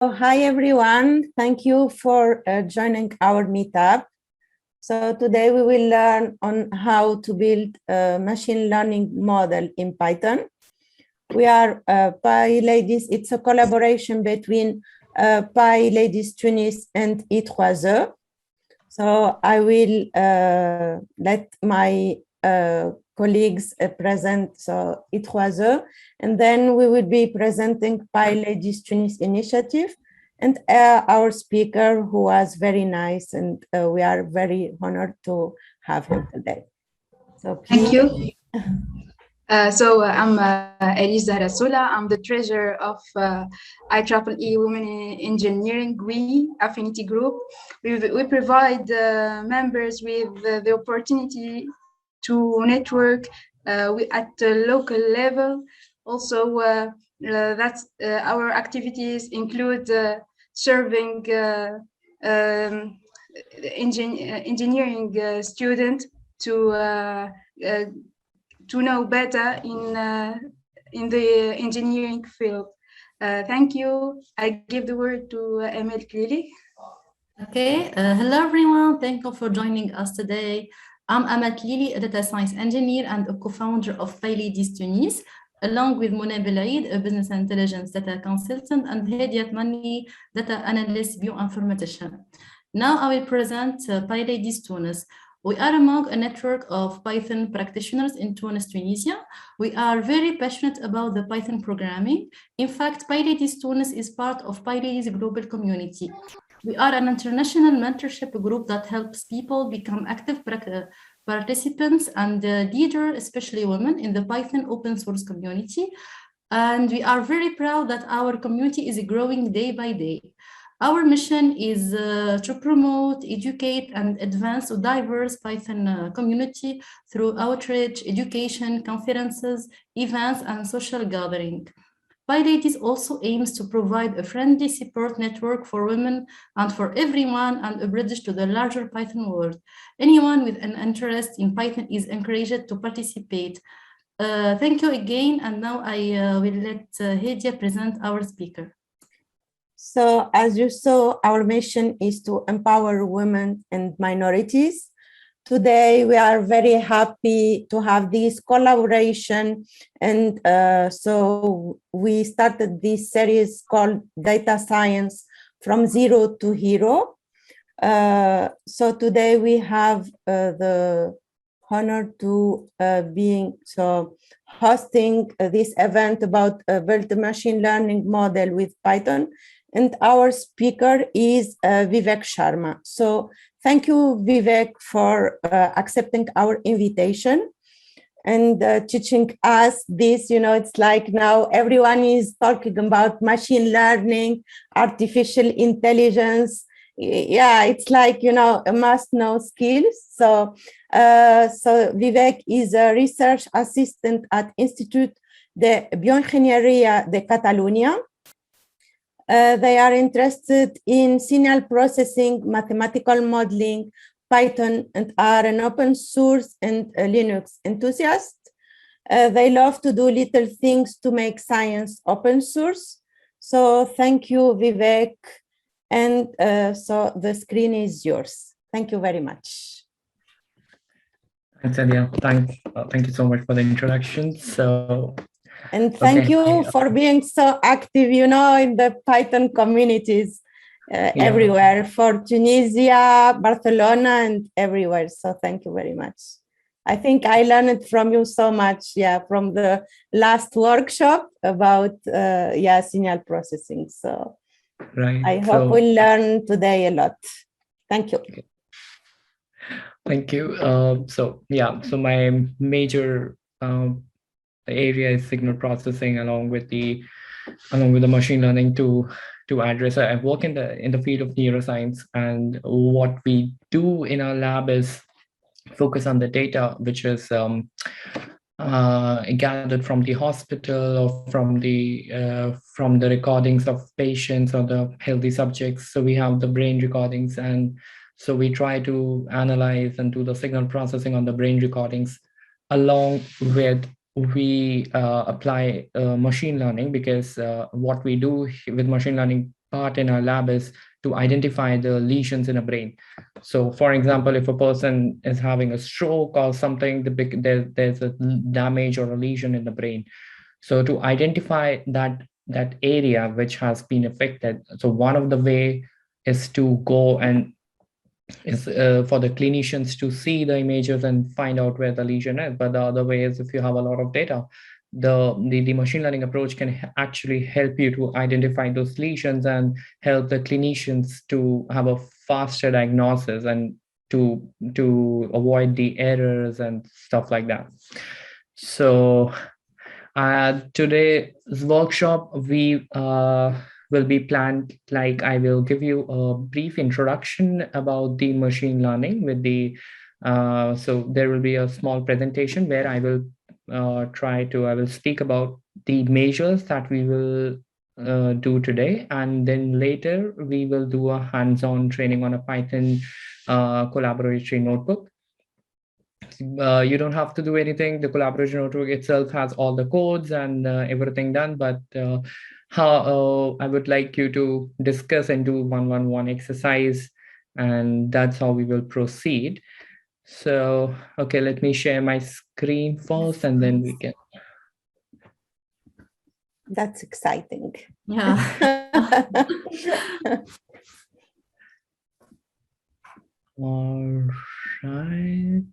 Hi everyone, thank you for joining our meetup. So today we will learn on how to build a machine learning model in Python. We are PyLadies, it's a collaboration between PyLadies Tunis and Instituto. So I will let my colleagues present Instituto, and then we will be presenting PyLadies Tunis initiative and our speaker, who was very nice, and we are very honored to have him today. So please. Thank you. I'm Elisa Rasula. I'm the treasurer of IEEE Women in Engineering Affinity Group. We provide members with the opportunity to network at the local level. Also, our activities include serving engineering students to know better in the engineering field. Thank you. I give the word to Emel Klili. Okay, hello everyone. Thank you for joining us today. I'm Amal Klili, a data science engineer and a co-founder of PyLadies Tunis, along with Mona Belaid, a business intelligence data consultant, and Hediat Mani, data analyst, bioinformatician. Now I will present PyLadies Tunis. We are among a network of Python practitioners in Tunis, Tunisia. We are very passionate about the Python programming. In fact, PyLadies Tunis is part of PyLadies global community. We are an international mentorship group that helps people become active participants and leaders, especially women, in the Python open source community. And we are very proud that our community is growing day by day. Our mission is to promote, educate, and advance a diverse Python community through outreach, education, conferences, events, and social gathering. PyLadies also aims to provide a friendly support network for women and for everyone, and a bridge to the larger Python world. Anyone with an interest in Python is encouraged to participate. Thank you again, and now I will let Hedia present our speaker. So as you saw, our mission is to empower women and minorities. Today, we are very happy to have this collaboration. And so we started this series called Data Science from Zero to Hero. So today we have the honor to hosting this event about build a machine learning model with Python. And our speaker is Vivek Sharma. So thank you, Vivek, for accepting our invitation and teaching us this. You know, it's like now everyone is talking about machine learning, artificial intelligence. Yeah, it's like, you know, a must-know skills. So Vivek is a research assistant at Instituto de Bioenginyeria de Cataluña. They are interested in signal processing, mathematical modeling, Python, and are an open source and Linux enthusiast. They love to do little things to make science open source. So thank you, Vivek. And so the screen is yours. Thank you very much. Thanks, Elia. Thank you so much for the introduction. And thank you for being so active, you know, in the Python communities everywhere, for Tunisia, Barcelona, and everywhere. So thank you very much. I think I learned from you so much, from the last workshop about, signal processing. So I hope we'll learn today a lot. Thank you. Okay. Thank you. So my major area is signal processing, along with the machine learning to address. I work in the field of neuroscience, and what we do in our lab is focus on the data which is gathered from the hospital or from the recordings of patients or the healthy subjects. So we have the brain recordings, and so we try to analyze and do the signal processing on the brain recordings, along with we apply machine learning, because what we do with machine learning part in our lab is to identify the lesions in a brain. So for example, if a person is having a stroke or something, there's a damage or a lesion in the brain. So to identify that area which has been affected, so one of the way is to go and is for the clinicians to see the images and find out where the lesion is. But the other way is if you have a lot of data, the machine learning approach can actually help you to identify those lesions and help the clinicians to have a faster diagnosis and to avoid the errors and stuff like that. So today's workshop, we will be planned like I will give you a brief introduction about the machine learning with the so there will be a small presentation where I will I will speak about the measures that we will do today, and then later we will do a hands-on training on a Python Collaboratory notebook. You don't have to do anything. The Collaboratory notebook itself has all the codes and everything done, but how I would like you to discuss and do 1-1-1 exercise, and that's how we will proceed. So, okay, let me share my screen first and then we can. That's exciting. Yeah. All right.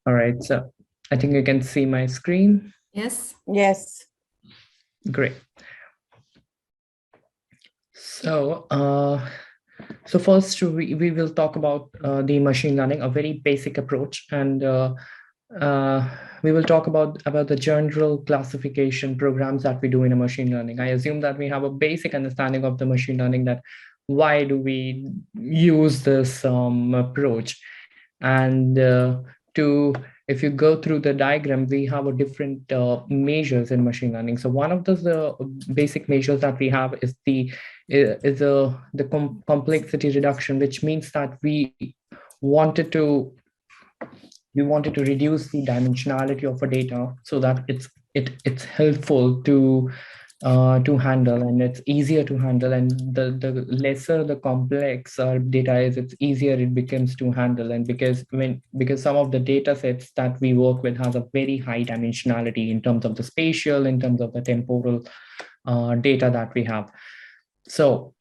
All right, so I think you can see my screen. Yes. Yes. Great. So, so first we will talk about the machine learning, a very basic approach, and we will talk about the general classification programs that we do in a machine learning. I assume that we have a basic understanding of the machine learning, that why do we use this approach, and if you go through the diagram, we have a different measures in machine learning. So one of the basic measures that we have is the complexity reduction, which means that we wanted to reduce the dimensionality of a data so that it's helpful to handle, and it's easier to handle, and the lesser the complex data is, it's easier it becomes to handle. And because some of the data sets that we work with has a very high dimensionality in terms of the spatial, in terms of the temporal data that we have. So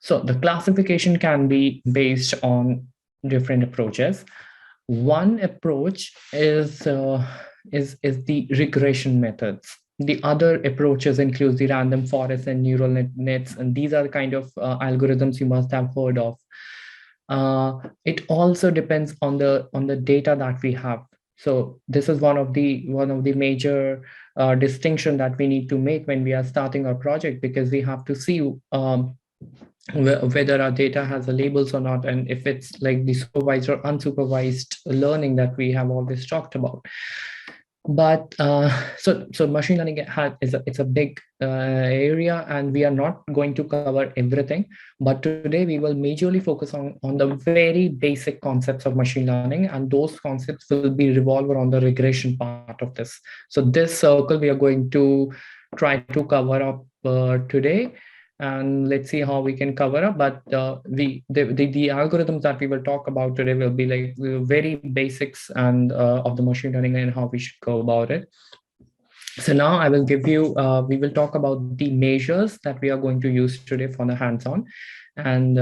the classification can be based on different approaches. One approach is the regression methods. The other approaches include the random forest and neural nets, and these are the kind of algorithms you must have heard of. It also depends on the data that we have. So this is one of the major distinction that we need to make when we are starting our project, because we have to see whether our data has the labels or not, and if it's like the supervised or unsupervised learning that we have always talked about. But so machine learning it's a big area, and we are not going to cover everything. But today we will majorly focus on the very basic concepts of machine learning, and those concepts will be revolve around the regression part of this. So this circle we are going to try to cover up today, and let's see how we can cover up. But the algorithms that we will talk about today will be like very basics and of the machine learning and how we should go about it. So now I will give you, we will talk about the measures that we are going to use today for the hands-on, and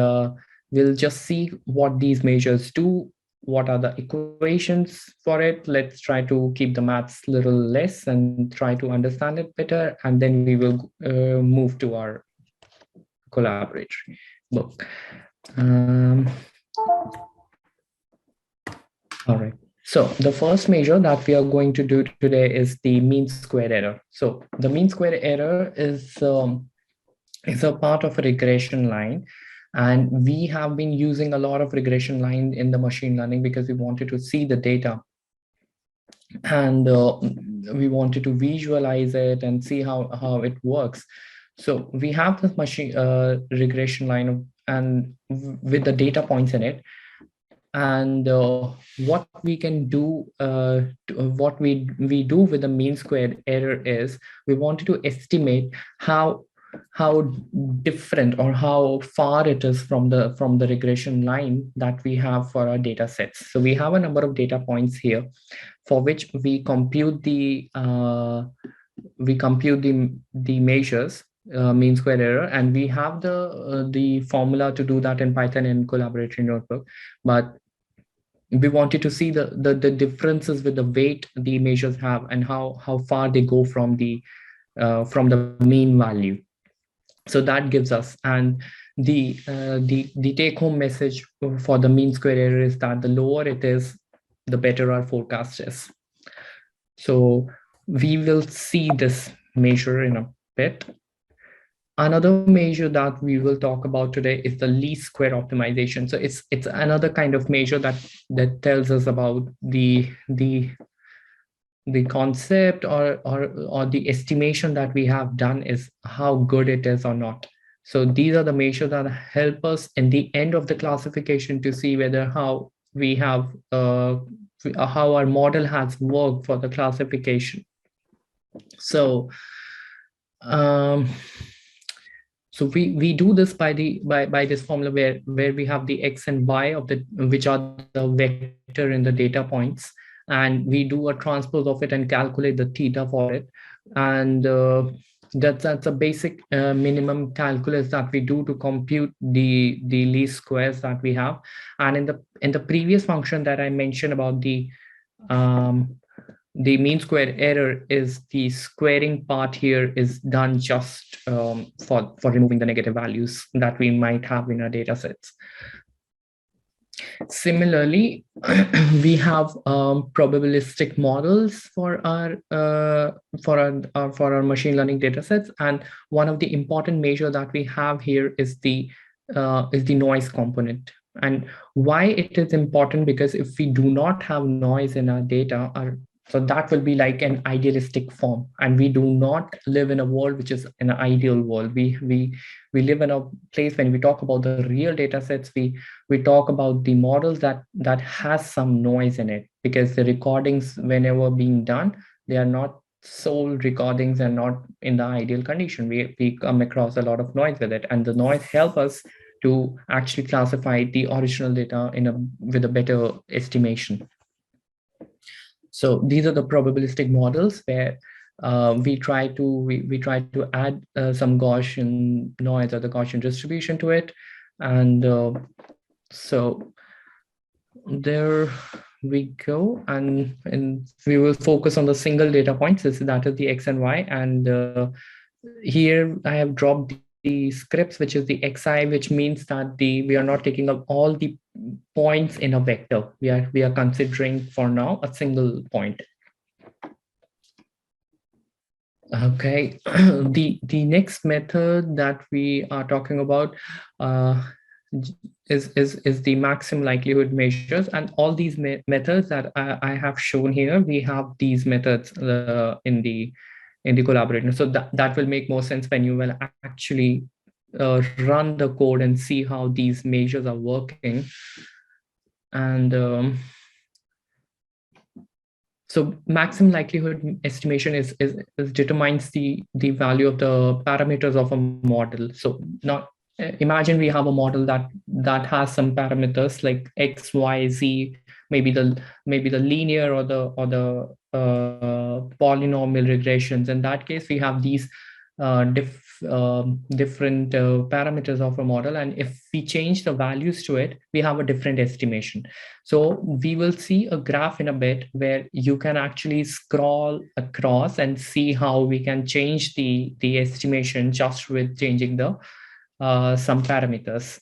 we'll just see what these measures do, what are the equations for it. Let's try to keep the maths a little less and try to understand it better, and then we will move to our Collaboratory book. All right. So the first measure that we are going to do today is the mean square error. So the mean square error is a part of a regression line, and we have been using a lot of regression line in the machine learning because we wanted to see the data, and we wanted to visualize it and see how it works. So we have this machine regression line and with the data points in it, and what we can do, what we do with the mean squared error is we wanted to estimate how different or how far it is from the regression line that we have for our data sets. So we have a number of data points here for which we compute the measures, mean square error, and we have the formula to do that in Python and Collaboratory notebook. But we wanted to see the differences with the weight the measures have and how far they go from the mean value. So that gives us, and the take-home message for the mean square error is that the lower it is, the better our forecast is. So we will see this measure in a bit. Another measure that we will talk about today is the least square optimization. So it's another kind of measure that tells us about the concept or the estimation that we have done is how good it is or not. So these are the measures that help us in the end of the classification to see whether how we have how our model has worked for the classification. So so we do this by this formula where we have the x and y of which are the vector in the data points, and we do a transpose of it and calculate the theta for it. And that's a basic minimum calculus that we do to compute the least squares that we have. And in the previous function that I mentioned about the mean square error, is the squaring part here is done just for removing the negative values that we might have in our data sets. Similarly, we have probabilistic models for our machine learning data sets, and one of the important measure that we have here is the noise component. And why it is important? Because if we do not have noise in our data, so that will be like an idealistic form, and we do not live in a world which is an ideal world. We live in a place when we talk about the real data sets, we talk about the models that has some noise in it, because the recordings whenever being done, they are not sole recordings and not in the ideal condition. We come across a lot of noise with it, and the noise help us to actually classify the original data with a better estimation. So these are the probabilistic models where we try to add some Gaussian noise or the Gaussian distribution to it. And so there we go. And we will focus on the single data points, that is the X and Y. And here I have dropped the scripts, which is the xi, which means that we are not taking up all the points in a vector. We are considering for now a single point. Okay, the next method that we are talking about is the maximum likelihood measures, and all these methods that I have shown here, we have these methods in the collaborator. So that will make more sense when you will actually run the code and see how these measures are working. And so maximum likelihood estimation is determines the value of the parameters of a model. So now imagine we have a model that has some parameters like x, y, z, maybe the linear or the polynomial regressions. In that case, we have these different parameters of a model, and if we change the values to it, we have a different estimation. So we will see a graph in a bit where you can actually scroll across and see how we can change the estimation just with changing the some parameters.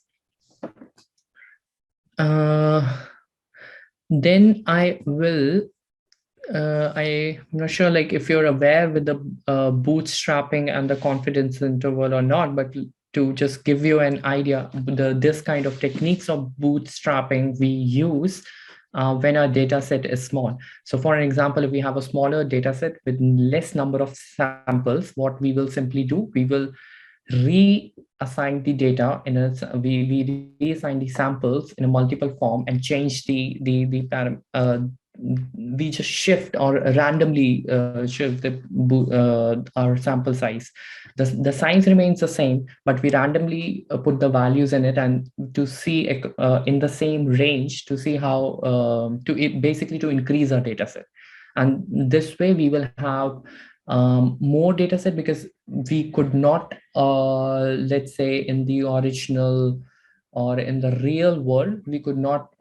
Then I will I'm not sure like if you're aware with the bootstrapping and the confidence interval or not, but to just give you an idea, this kind of techniques of bootstrapping we use when our data set is small. So for an example, if we have a smaller data set with less number of samples, what we will simply do, we will reassign the data we reassign the samples in a multiple form and change the we just shift or randomly shift our sample size. The size remains the same, but we randomly put the values in it, and to see in the same range, to see how basically to increase our data set. And this way we will have more data set, because we could not, let's say in the original or in the real world, we could not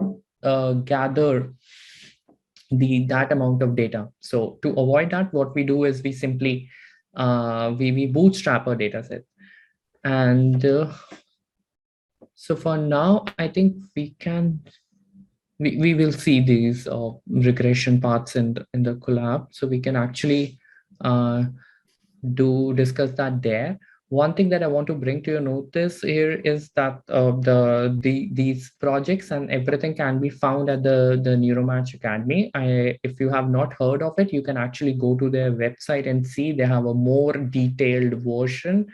gather that amount of data. So to avoid that, what we do is we simply we bootstrap our data set. And so for now, I think we will see these regression paths in the collab, so we can actually discuss that there. One thing that I want to bring to your notice here is that these projects and everything can be found at the Neuromatch Academy. If you have not heard of it, you can actually go to their website and see they have a more detailed version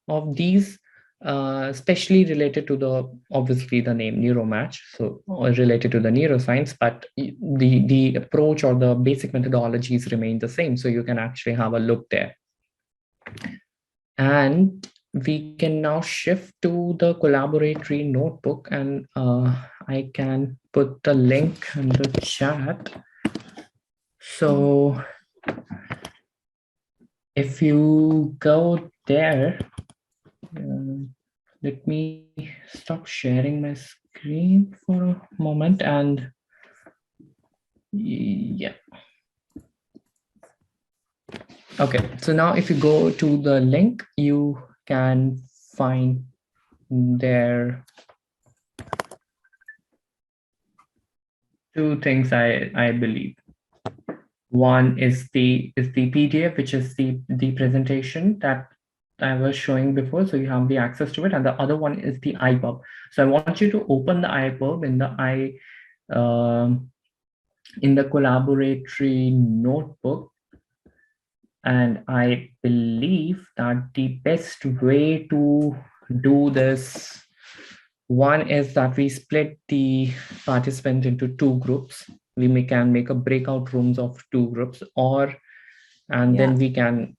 of these, especially related to obviously the name Neuromatch, so related to the neuroscience, but the approach or the basic methodologies remain the same. So you can actually have a look there. And we can now shift to the Collaboratory notebook, and I can put the link in the chat. So if you go there, let me stop sharing my screen for a moment, and yeah. Okay, so now if you go to the link, you can find there two things, I believe. One is the PDF, which is the presentation that I was showing before, so you have the access to it, and the other one is the iPub. So I want you to open the iPub in the Collaboratory notebook. And I believe that the best way to do this, one is that we split the participants into two groups. We can make a breakout rooms of two groups, then we can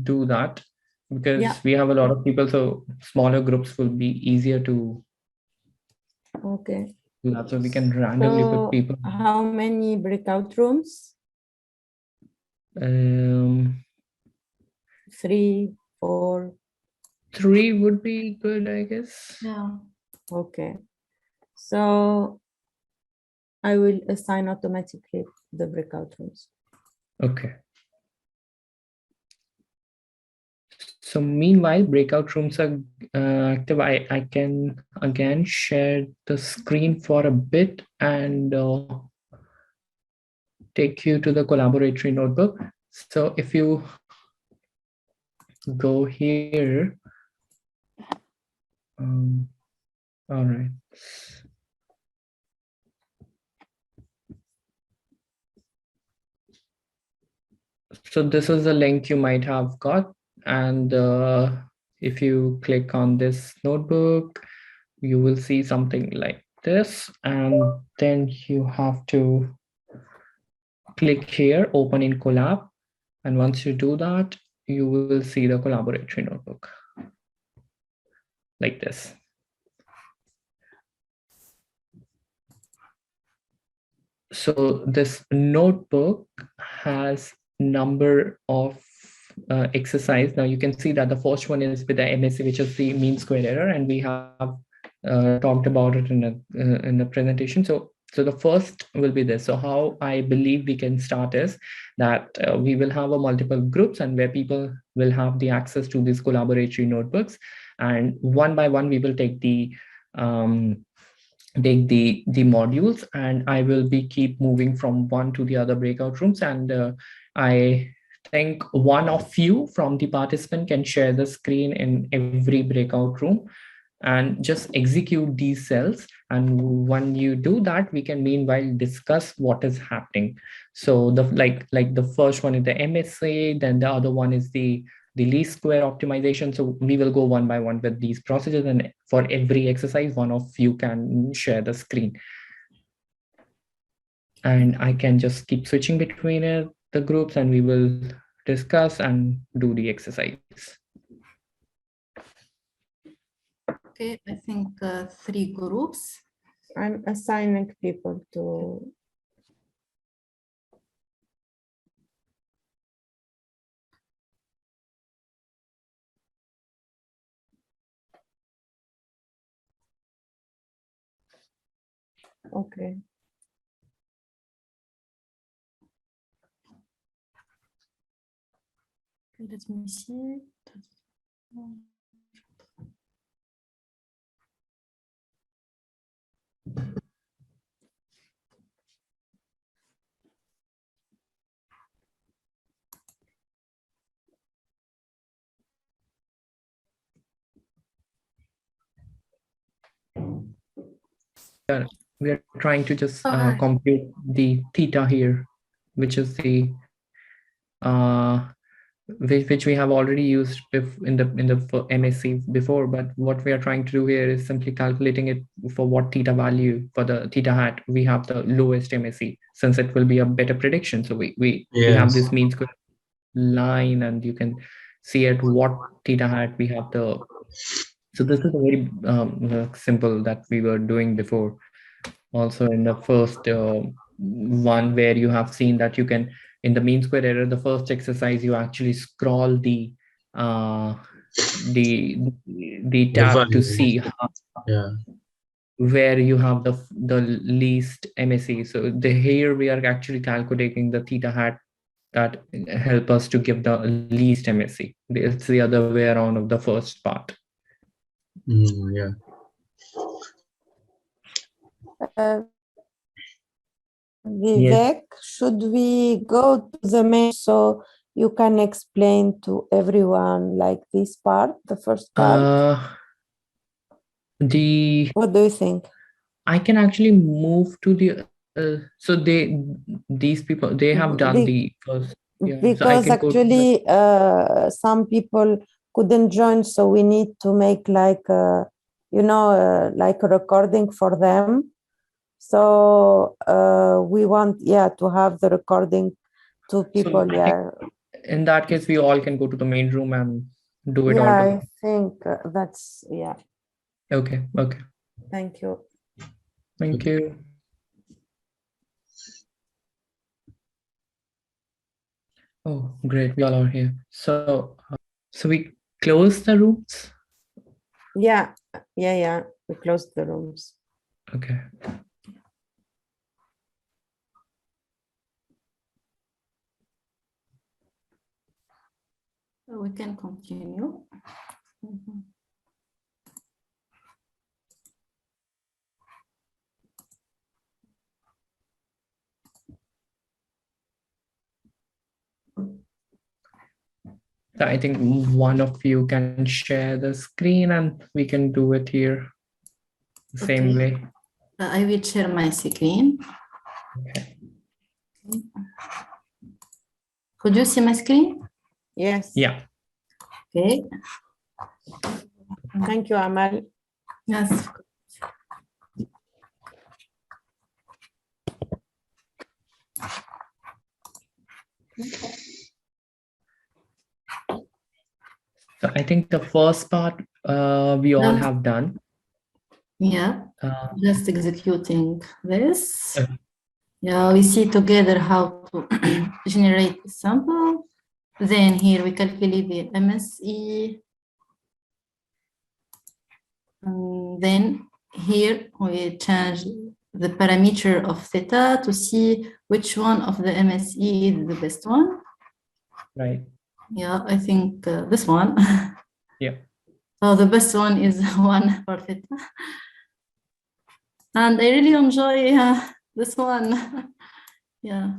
do that, because we have a lot of people, so smaller groups will be easier to do that. So we can randomly put people. How many breakout rooms? 3, 4. 3 would be good, I guess. Yeah. Okay. So I will assign automatically the breakout rooms. Okay. So meanwhile, breakout rooms are active. I can again share the screen for a bit and take you to the Collaboratory notebook. So if you go here, all right. So this is the link you might have got. And if you click on this notebook, you will see something like this. And then you have to click here, open in Collab. And once you do that, you will see the Collaboratory notebook like this. So this notebook has number of exercise. Now you can see that the first one is with the MSE, which is the mean square error, and we have talked about it in the presentation. So the first will be this. So how I believe we can start is that we will have a multiple groups, and where people will have the access to these Collaboratory notebooks, and one by one we will take the modules, and I will keep moving from one to the other breakout rooms. And I think one of you from the participant can share the screen in every breakout room and just execute these cells. And when you do that, we can meanwhile discuss what is happening. So the the first one is the MSA, then the other one is the least square optimization. So we will go one by one with these procedures, and for every exercise, one of you can share the screen. and I can just keep switching between the groups, and we will discuss and do the exercise. Okay, I think 3 groups. I'm assigning people to. Okay. Let me see. We are trying to just compute the theta here, which is the which we have already used in the MSc before, but what we are trying to do here is simply calculating it for what theta value for the theta hat we have the lowest MSc, since it will be a better prediction. So we have this mean square line, and you can see at what theta hat we have the. So this is a very simple that we were doing before. Also in the first one, where you have seen that you can, in the mean square error, the first exercise, you actually scroll the tab to see how, where you have the least MSE. So here we are actually calculating the theta hat that help us to give the least MSE. It's the other way around of the first part. Yeah. Vivek, should we go to the main so you can explain to everyone like this part, the first part? What do you think? I can actually move to the so these people, they have done the first. Yeah, because so actually some people couldn't join, so we need to make like like a recording for them. So we want to have the recording to people. So in that case, we all can go to the main room and do it all together. I think that's Okay. Thank you. Thank you. Oh, great. We all are here. So we close the rooms? Yeah. We closed the rooms. Okay. So we can continue. So I think one of you can share the screen and we can do it here the same way. I will share my screen. Okay. Could you see my screen? Yes. Yeah. Okay. Thank you, Amal. Yes. So I think the first part we all have done. Yeah, just executing this. Yeah, we see together how to generate the sample. Then here we calculate the MSE. And then here we change the parameter of theta to see which one of the MSE is the best one. Right. Yeah, I think this one. Yeah. So the best one is 1 for theta. And I really enjoy this one. Yeah.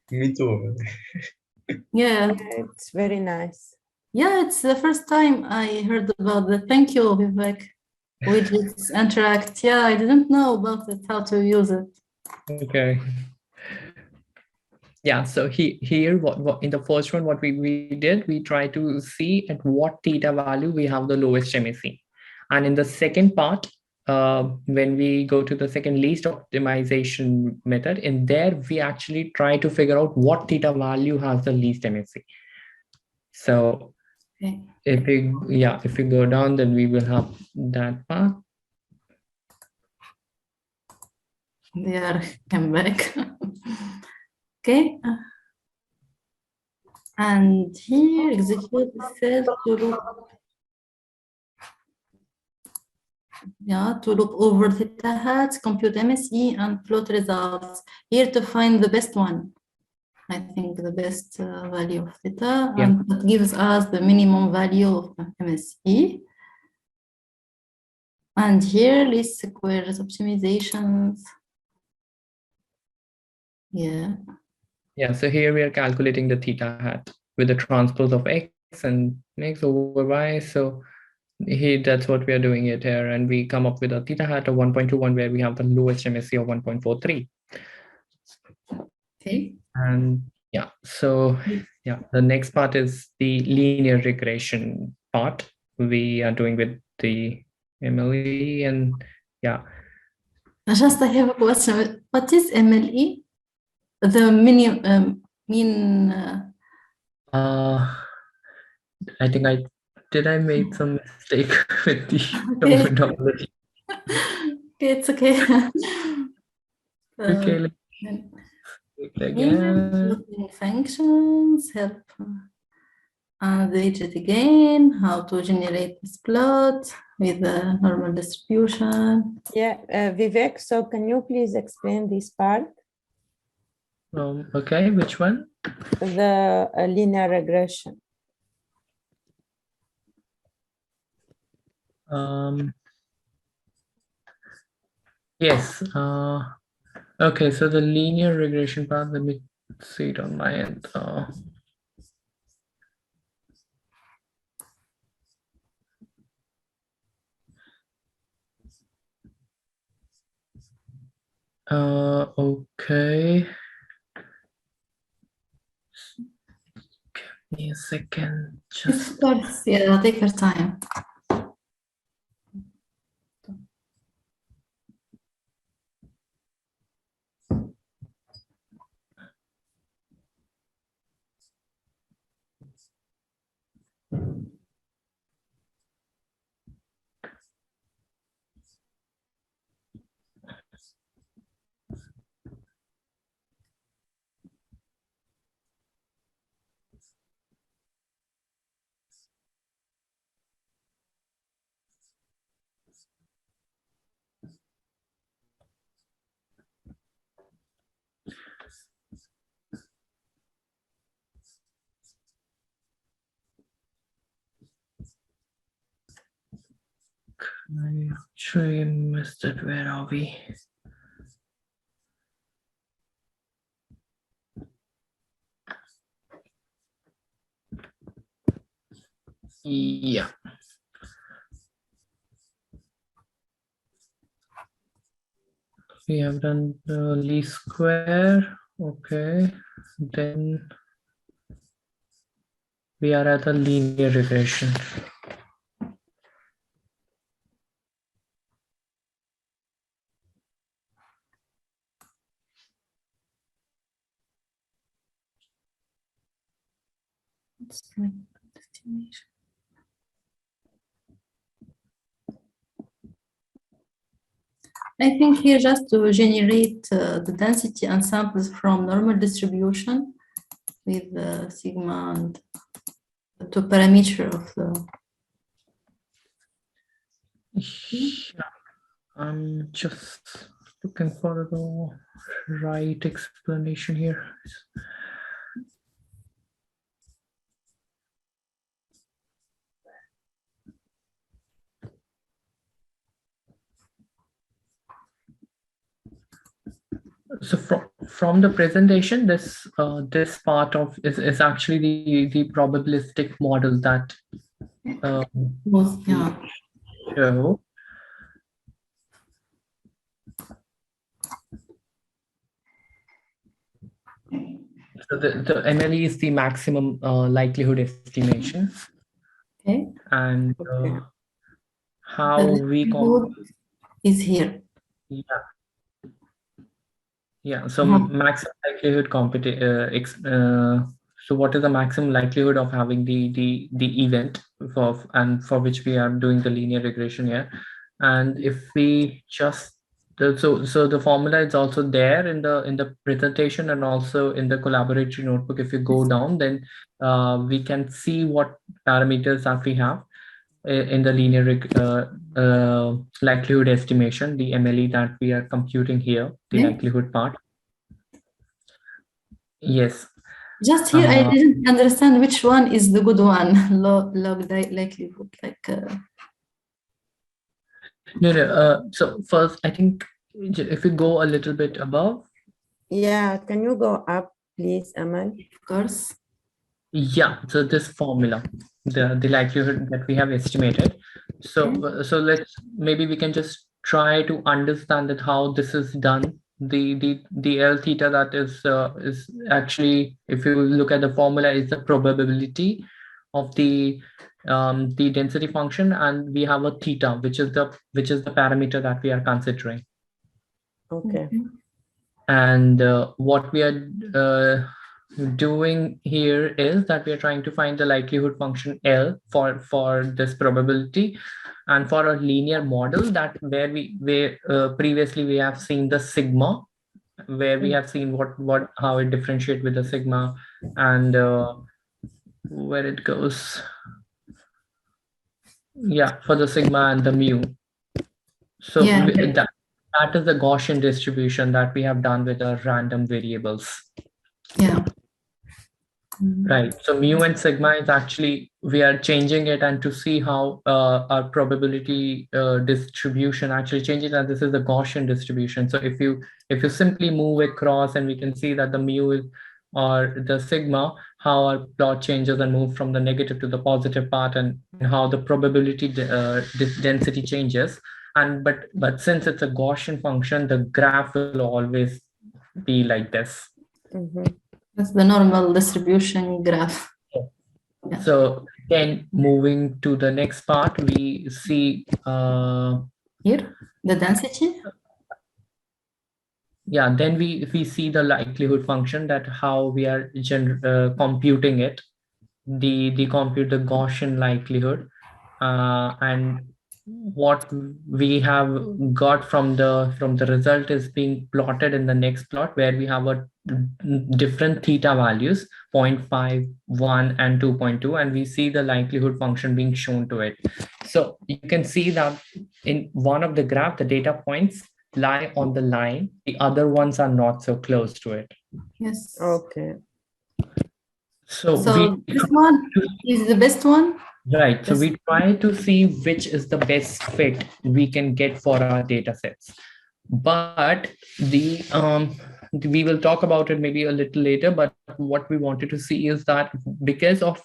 Me too. Yeah, it's very nice. Yeah, it's the first time I heard about the thank you, Vivek. Widgets interact. Yeah, I didn't know about it, how to use it. Okay. Yeah, so here, what in the first one, what we did, we try to see at what theta value we have the lowest MSE. And in the second part, when we go to the second least optimization method, in there we actually try to figure out what theta value has the least MSE. So Okay. if we go down, then we will have that part. They are come back. Okay. And here execute the cell to loop. Yeah, to loop over theta hat, compute MSE and plot results. Here to find the best one. I think the best value of theta, and that gives us the minimum value of MSE. And here least squares optimizations. Yeah. Yeah, so here we are calculating the theta hat with the transpose of x and x over y. So here, that's what we are doing it here. And we come up with a theta hat of 1.21, where we have the lowest MSE of 1.43. Okay. And yeah, so yeah, the next part is the linear regression part we are doing with the MLE. And yeah. Just I have a question. What is MLE? The minimum mean. I think I made some mistake with the terminology. Okay, it's okay. Okay, let's again. Functions help. And digit again, how to generate this plot with the normal distribution. Yeah, Vivek, so can you please explain this part? Okay, which one? The linear regression. Yes. Okay, so the linear regression part, let me see it on my end. Okay. Give me a second. Just Of course, yeah, take your time. I actually missed it. Where are we? Yeah. We have done the least square. Okay. Then we are at a linear regression. I think here just to generate the density and samples from normal distribution with sigma and the parameter of the. Yeah. I'm just looking for the right explanation here. So from the presentation, this this part of is actually the probabilistic model that Yeah. show. So the MLE is the maximum likelihood estimation. Okay. And how we is here. Yeah. So maximum likelihood so what is the maximum likelihood of having the event for which we are doing the linear regression here? And if we just so the formula is also there in the presentation and also in the collaboratory notebook. If you go down, then we can see what parameters that we have in the linear likelihood estimation, the MLE that we are computing here, the likelihood part. Yes. Just here, I didn't understand which one is the good one. Log likelihood, like. No. So first, I think if we go a little bit above. Yeah, can you go up, please, Amal? Of course. Yeah. So this formula, the likelihood that we have estimated. So maybe we can just try to understand that how this is done. The L theta that is actually, if you look at the formula, is the probability of the density function, and we have a theta, which is the parameter that we are considering. Okay. And what we are doing here is that we are trying to find the likelihood function L for this probability, and for a linear model that where previously we have seen the sigma, where we have seen how it differentiate with the sigma, and where it goes. Yeah, for the sigma and the mu. So that is the Gaussian distribution that we have done with our random variables. Yeah. Right. So mu and sigma is actually, we are changing it and to see how our probability distribution actually changes, and this is the Gaussian distribution. So if you simply move across, and we can see that the mu is, or the sigma, how our plot changes and move from the negative to the positive part, and how the probability density changes. And but since it's a Gaussian function, the graph will always be like this. That's the normal distribution graph. Yeah. So then moving to the next part, we see here the density. Yeah, then we see the likelihood function, that how we are computing it, the compute the Gaussian likelihood, and what we have got from the result is being plotted in the next plot, where we have a different theta values, 0.5, 1, and 2.2, and we see the likelihood function being shown to it. So you can see that in one of the graph, the data points lie on the line, the other ones are not so close to it. Yes. Okay. So this one is the best one? Right. So we try to see which is the best fit we can get for our data sets. But we will talk about it maybe a little later, but what we wanted to see is that because of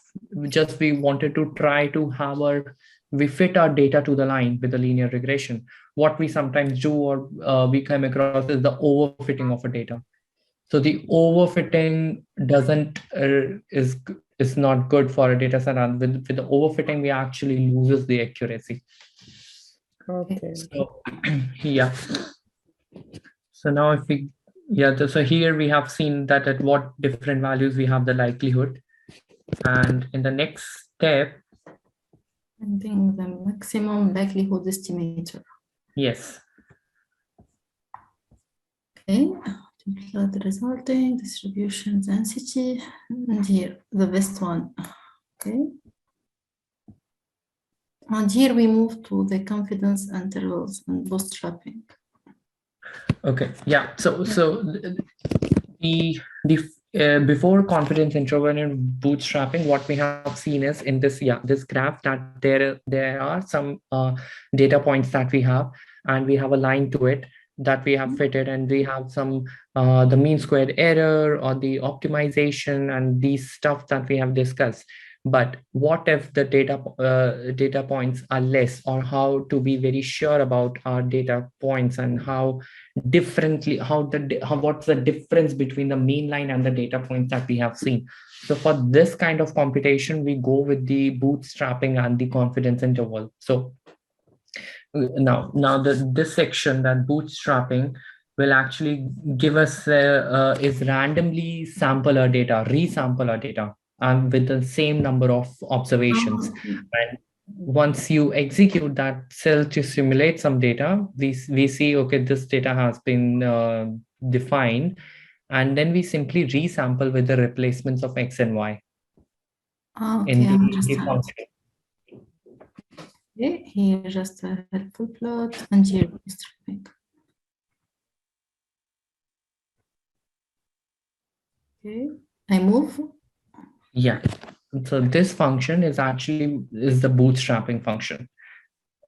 just we wanted to try to have we fit our data to the line with the linear regression. What we sometimes do, or we come across, is the overfitting of a data. So the overfitting is not good for a data set, and with the overfitting we actually loses the accuracy. Okay. So yeah. So now if we so here we have seen that at what different values we have the likelihood, and in the next step, finding the maximum likelihood estimator. Yes. Okay. The resulting distribution density, and here the best one. Okay. And here we move to the confidence intervals and bootstrapping. Okay. Yeah. So the before confidence interval and bootstrapping, what we have seen is in this this graph that there are some data points that we have, and we have a line to it that we have fitted, and we have some the mean squared error or the optimization and these stuff that we have discussed. But what if the data points are less, or how to be very sure about our data points, and how differently what's the difference between the mean line and the data points that we have seen. So for this kind of computation, we go with the bootstrapping and the confidence interval. So Now this section, that bootstrapping, will actually give us is randomly sample our data, resample our data, and with the same number of observations. And once you execute that cell to simulate some data, we see, okay, this data has been defined, and then we simply resample with the replacements of X and Y in the function. Okay, here just a helpful plot and here bootstrapping. Okay, I move. Yeah. So this function is actually the bootstrapping function.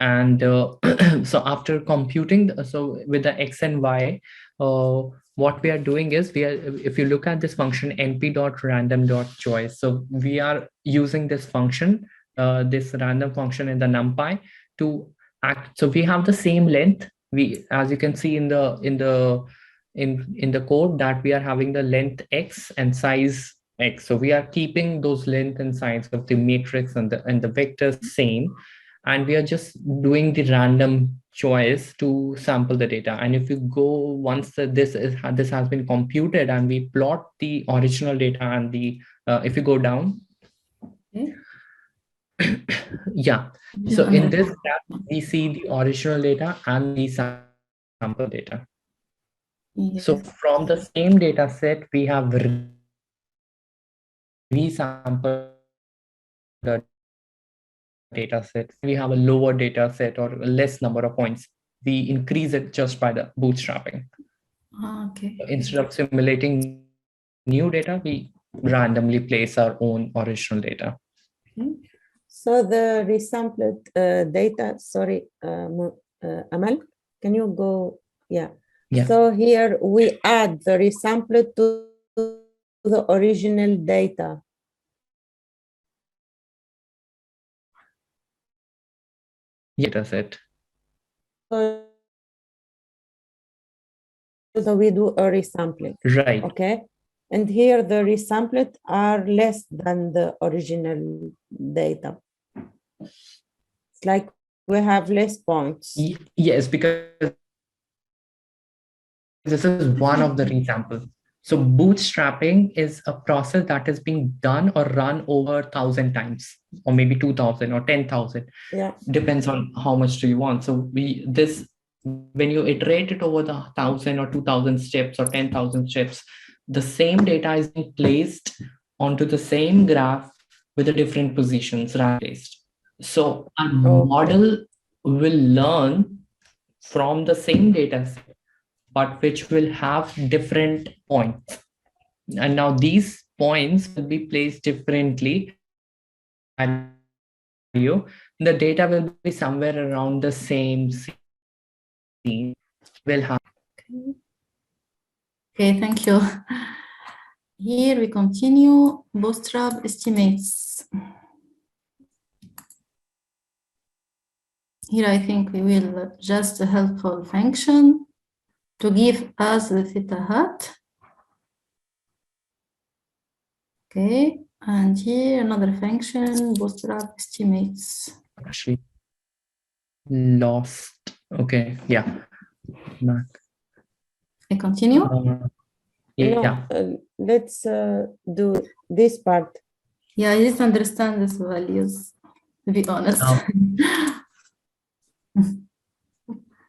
And so after computing, so with the X and Y, what we are doing is if you look at this function np.random.choice, so we are using this function, this random function in the Numpy to act. So we have the same length. As you can see in the code, that we are having the length X and size X. So we are keeping those length and size of the matrix and the vectors same, and we are just doing the random choice to sample the data. And if you go, once this has been computed, and we plot the original data and the if you go down, yeah. So in this graph, we see the original data and the sample data. Yes. So from the same data set, we have resampled the data set. We have a lower data set or a less number of points. We increase it just by the bootstrapping. Okay. So instead of simulating new data, we randomly place our own original data. Okay. So the resampled data, sorry, Amal, can you go? Yeah. So here we add the resampled to the original data. Data set. So we do a resampling. Right. Okay. And here the resampled are less than the original data. It's like we have less points. Yes, because this is one of the resamples. So bootstrapping is a process that is being done or run over 1,000 times, or maybe 2,000 or 10,000. Yeah. Depends on how much do you want. So when you iterate it over the 1,000 or 2,000 steps or 10,000 steps, the same data is being placed onto the same graph with the different positions placed. So a model will learn from the same data set, but which will have different points. And now these points will be placed differently. And the data will be somewhere around the same scene. Will have. Okay, thank you. Here we continue Bootstrap estimates. Here I think we will just a helpful function to give us the theta hat. Okay, and here another function, Bootstrap estimates. Actually lost. Okay, yeah. I continue? Yeah. Let's do this part. Yeah, I didn't understand these values, to be honest.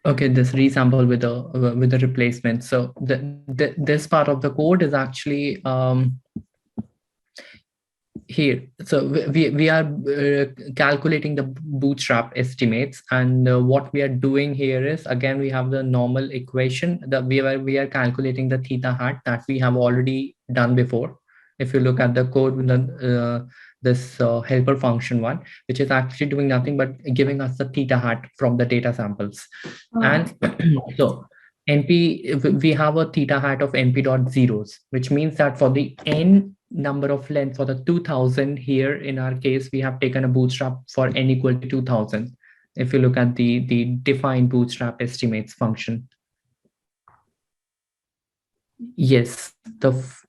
Okay, this resample with the replacement. So this part of the code is actually here. So we are calculating the bootstrap estimates, and what we are doing here is, again, we have the normal equation that we are calculating the theta hat that we have already done before. If you look at the code with this helper function one, which is actually doing nothing but giving us the theta hat from the data samples. And so we have a theta hat of np.zeros, which means that for the n number of length, for the 2,000 here in our case, we have taken a bootstrap for n equal to 2,000. If you look at the defined bootstrap estimates function. Yes,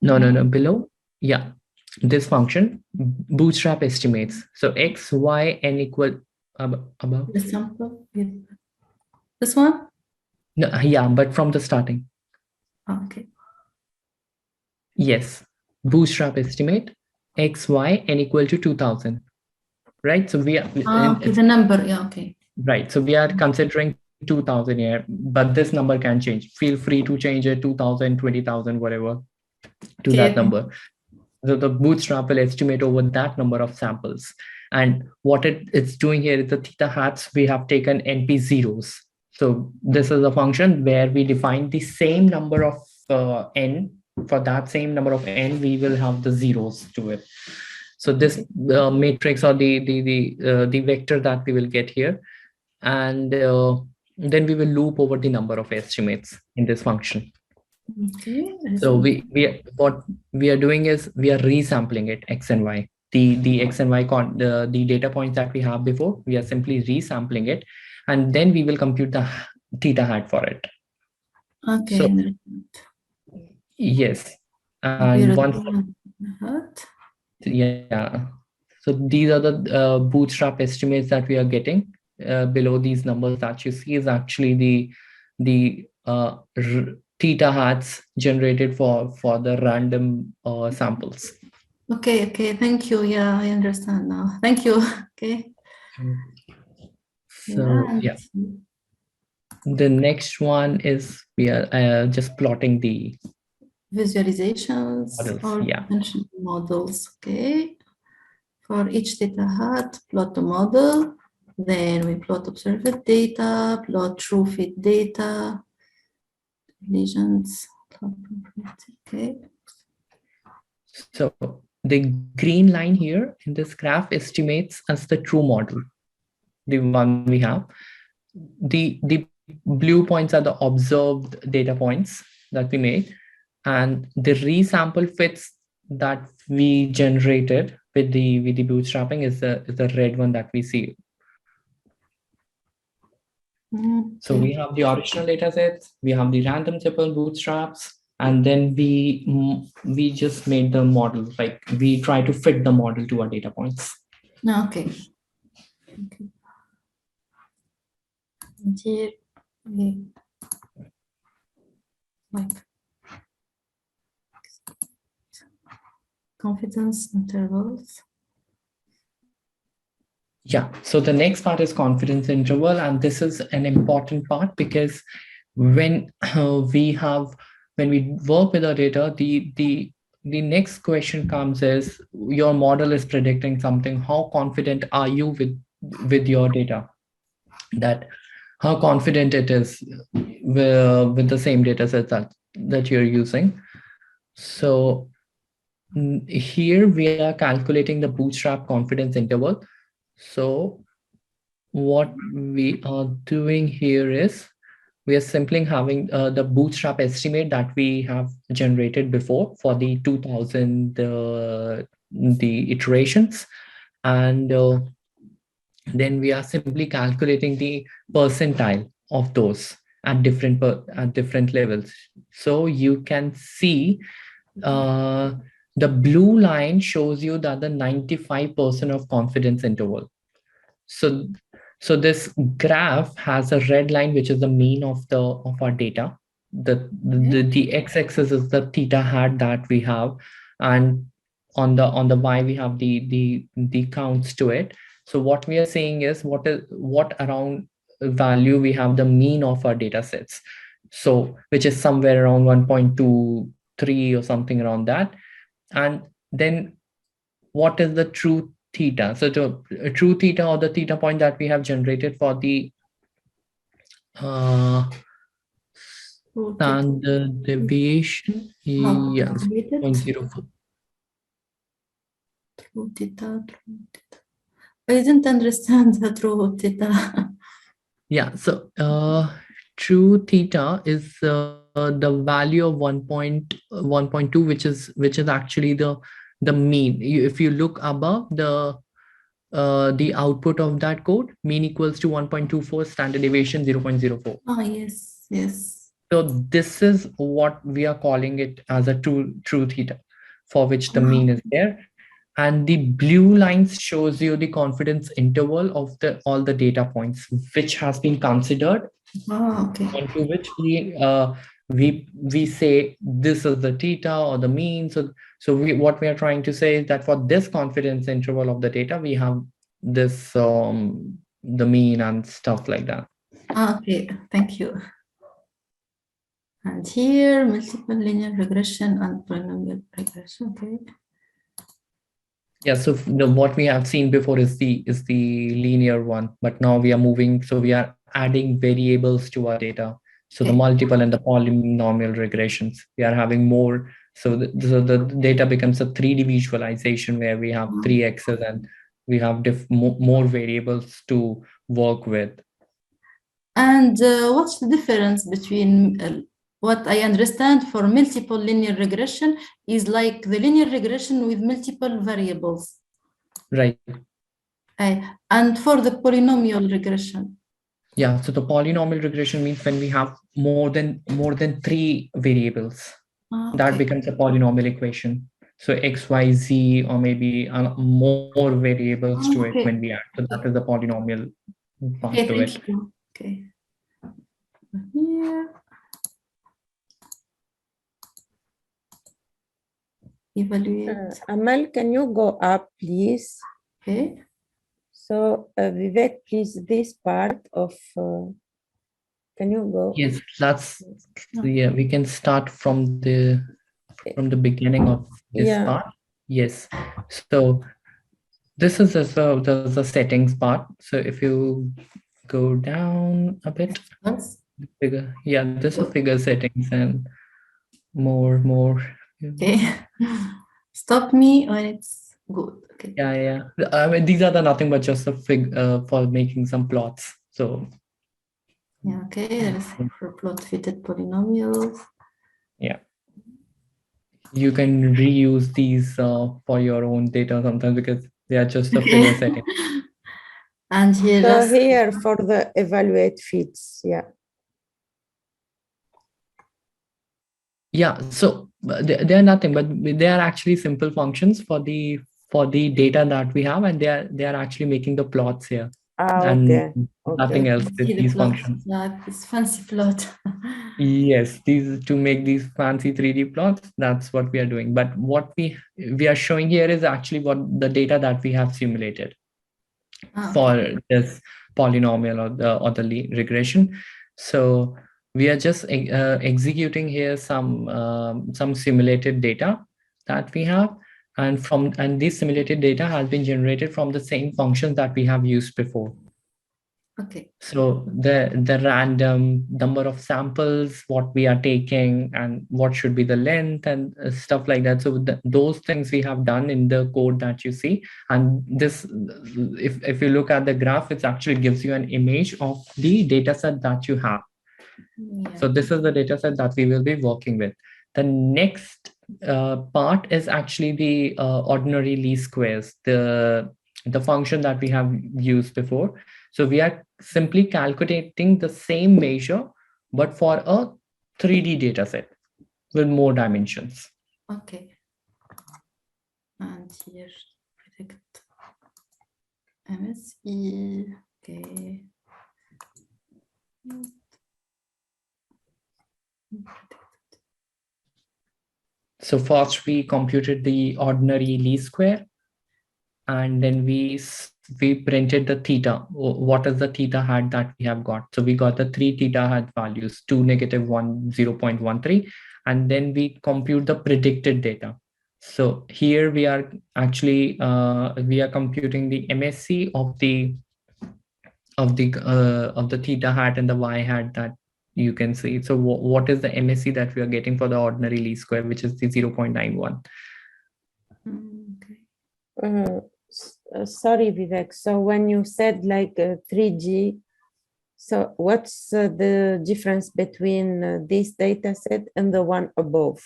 no, below. Yeah, this function bootstrap estimates. So x, y, n equal above. The sample. Yeah. This one? No, yeah, but from the starting. Okay. Yes. Bootstrap estimate X, Y, n equal to 2000. Right. So we are Okay, the number. Yeah. Okay. right. So we are considering 2000 here, but this number can change. Feel free to change it 2000, 20,000, whatever to Okay. that number. So the Bootstrap will estimate over that number of samples. And what it's doing here is the theta hats, we have taken NP zeros. So this is a function where we define the same number of n. For that same number of n, we will have the zeros to it. So this matrix or the vector that we will get here, and then we will loop over the number of estimates in this function. Okay. So what we are doing is we are resampling it X and Y. The X and Y the data points that we have before, we are simply resampling it, and then we will compute the theta hat for it. Okay. So, yes, and once yeah, so these are the Bootstrap estimates that we are getting. Below these numbers that you see is actually the theta hats generated for the random samples. Okay. Okay. Thank you. Yeah, I understand now. Thank you. Okay. So yeah. The next one is we are just plotting the visualizations models, or yeah. models. Okay. For each theta hat, plot the model. Then we plot observed data, plot true fit data, lesions. Okay. So the green line here in this graph estimates as the true model, the one we have. The blue points are the observed data points that we made, and the resample fits that we generated with the bootstrapping is the red one that we see. So we have the original data sets, we have the random sample bootstraps, and then we just made the model, like we try to fit the model to our data points. Okay. Okay. Here we like confidence intervals. Yeah, so the next part is confidence interval, and this is an important part because when we work with our data, the next question comes is your model is predicting something. How confident are you with your data? That how confident it is with the same data set that you're using. So here we are calculating the Bootstrap confidence interval. So what we are doing here is we are simply having the Bootstrap estimate that we have generated before for the 2000 the iterations, and then we are simply calculating the percentile of those at different levels. So you can see the blue line shows you that the 95% of confidence interval. So this graph has a red line, which is the mean of our data. The x-axis is the theta hat that we have, and on the y we have the counts to it. So what we are saying is what around value we have the mean of our data sets. So which is somewhere around 1.23 or something around that. And then what is the true theta? So a true theta, or the theta point that we have generated for the standard deviation, yeah, 0.04. True theta. I didn't understand the true theta. Yeah, so true theta is the value of 1.2, which is actually the mean. If you look above the output of that code, mean equals to 1.24, standard deviation 0.04. Oh, yes, yes. So this is what we are calling it as a true theta, for which the mean is there. And the blue lines shows you the confidence interval of all the data points which has been considered, Okay. onto which we say this is the theta or the mean. So what we are trying to say is that for this confidence interval of the data, we have this the mean and stuff like that. Okay, thank you. And here, multiple linear regression and polynomial regression. Okay. Yeah, so what we have seen before is the linear one, but now we are moving, so we are adding variables to our data. So the multiple and the polynomial regressions, we are having more. So the data becomes a 3D visualization where we have 3 axes and we have more variables to work with. And what's the difference between what I understand for multiple linear regression is like the linear regression with multiple variables. Right. And for the polynomial regression. Yeah, so the polynomial regression means when we have more than 3 variables, that becomes a polynomial equation. So X, Y, Z, or maybe more variables to it when we add. So that is the polynomial part to it. Okay. Here. Evaluate. Amal, can you go up, please? Okay. So Vivek, please, this part of, can you go? Yes, yeah, we can start from the beginning of this part. Yes. So this is the settings part. So if you go down a bit, figure, yeah, this is figure settings and more. Okay. Stop me when it's good. Okay. Yeah. I mean, these are nothing but just a for making some plots. So yeah, okay, there is for plot fitted polynomials. Yeah. You can reuse these for your own data sometimes because they are just a figure setting. And here, so here for the evaluate fits, yeah. Yeah, so they are nothing, but they are actually simple functions for the data that we have, and they are actually making the plots here. Okay. Nothing else with these functions. Yeah, this fancy plot. Yes, these to make these fancy 3D plots, that's what we are doing. But what we are showing here is actually what the data that we have simulated for this polynomial or the regression. So we are just executing here some simulated data that we have, and this simulated data has been generated from the same functions that we have used before. Okay. So the random number of samples, what we are taking, and what should be the length and stuff like that. So those things we have done in the code that you see. And this, if you look at the graph, it actually gives you an image of the data set that you have. Yeah. So this is the data set that we will be working with. The next part is actually the ordinary least squares, the function that we have used before. So we are simply calculating the same measure, but for a 3D data set with more dimensions. Okay. And here, predict MSE. Okay. So first we computed the ordinary least square, and then we printed the theta. What is the theta hat that we have got? So we got the 3 theta hat values, 2, -1, 0.13, and then we compute the predicted data. So here we are actually we are computing the MSE of the theta hat and the y hat that you can see. So what is the MSE that we are getting for the ordinary least square, which is the 0.91? Sorry, Vivek. So when you said like 3G, so what's the difference between this data set and the one above?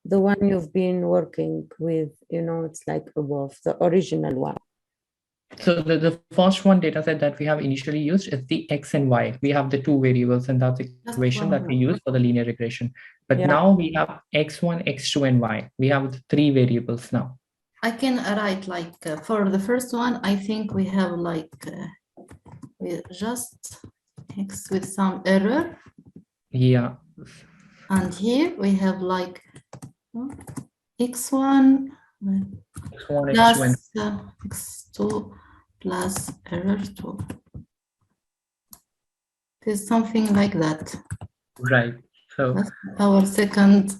The one you've been working with, it's like above, the original one. So the first one data set that we have initially used is the X and Y. We have the 2 variables, and that's the equation that we use for the linear regression. But now we have X1, X2, and Y. We have 3 variables now. I can write like for the first one, I think we have like we just x with some error. Yeah. And here we have like x1 X1, plus X2, x2 plus error 2. There's something like that. right. So That's our second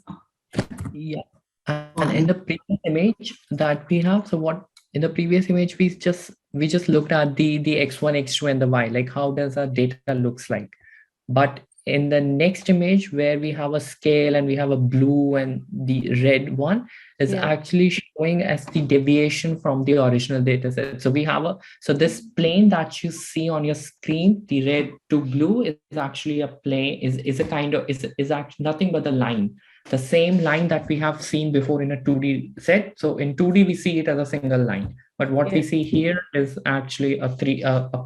yeah. And one. in the previous image that we have, so what in the previous image we just looked at the x1, x2, and the y, like how does our data looks like. But in the next image where we have a scale and we have a blue and the red one is actually showing as the deviation from the original data set. So we have so this plane that you see on your screen, the red to blue, is actually a plane, is a kind of, is actually nothing but the line. The same line that we have seen before in a 2D set. So in 2D, we see it as a single line. But what we see here is actually a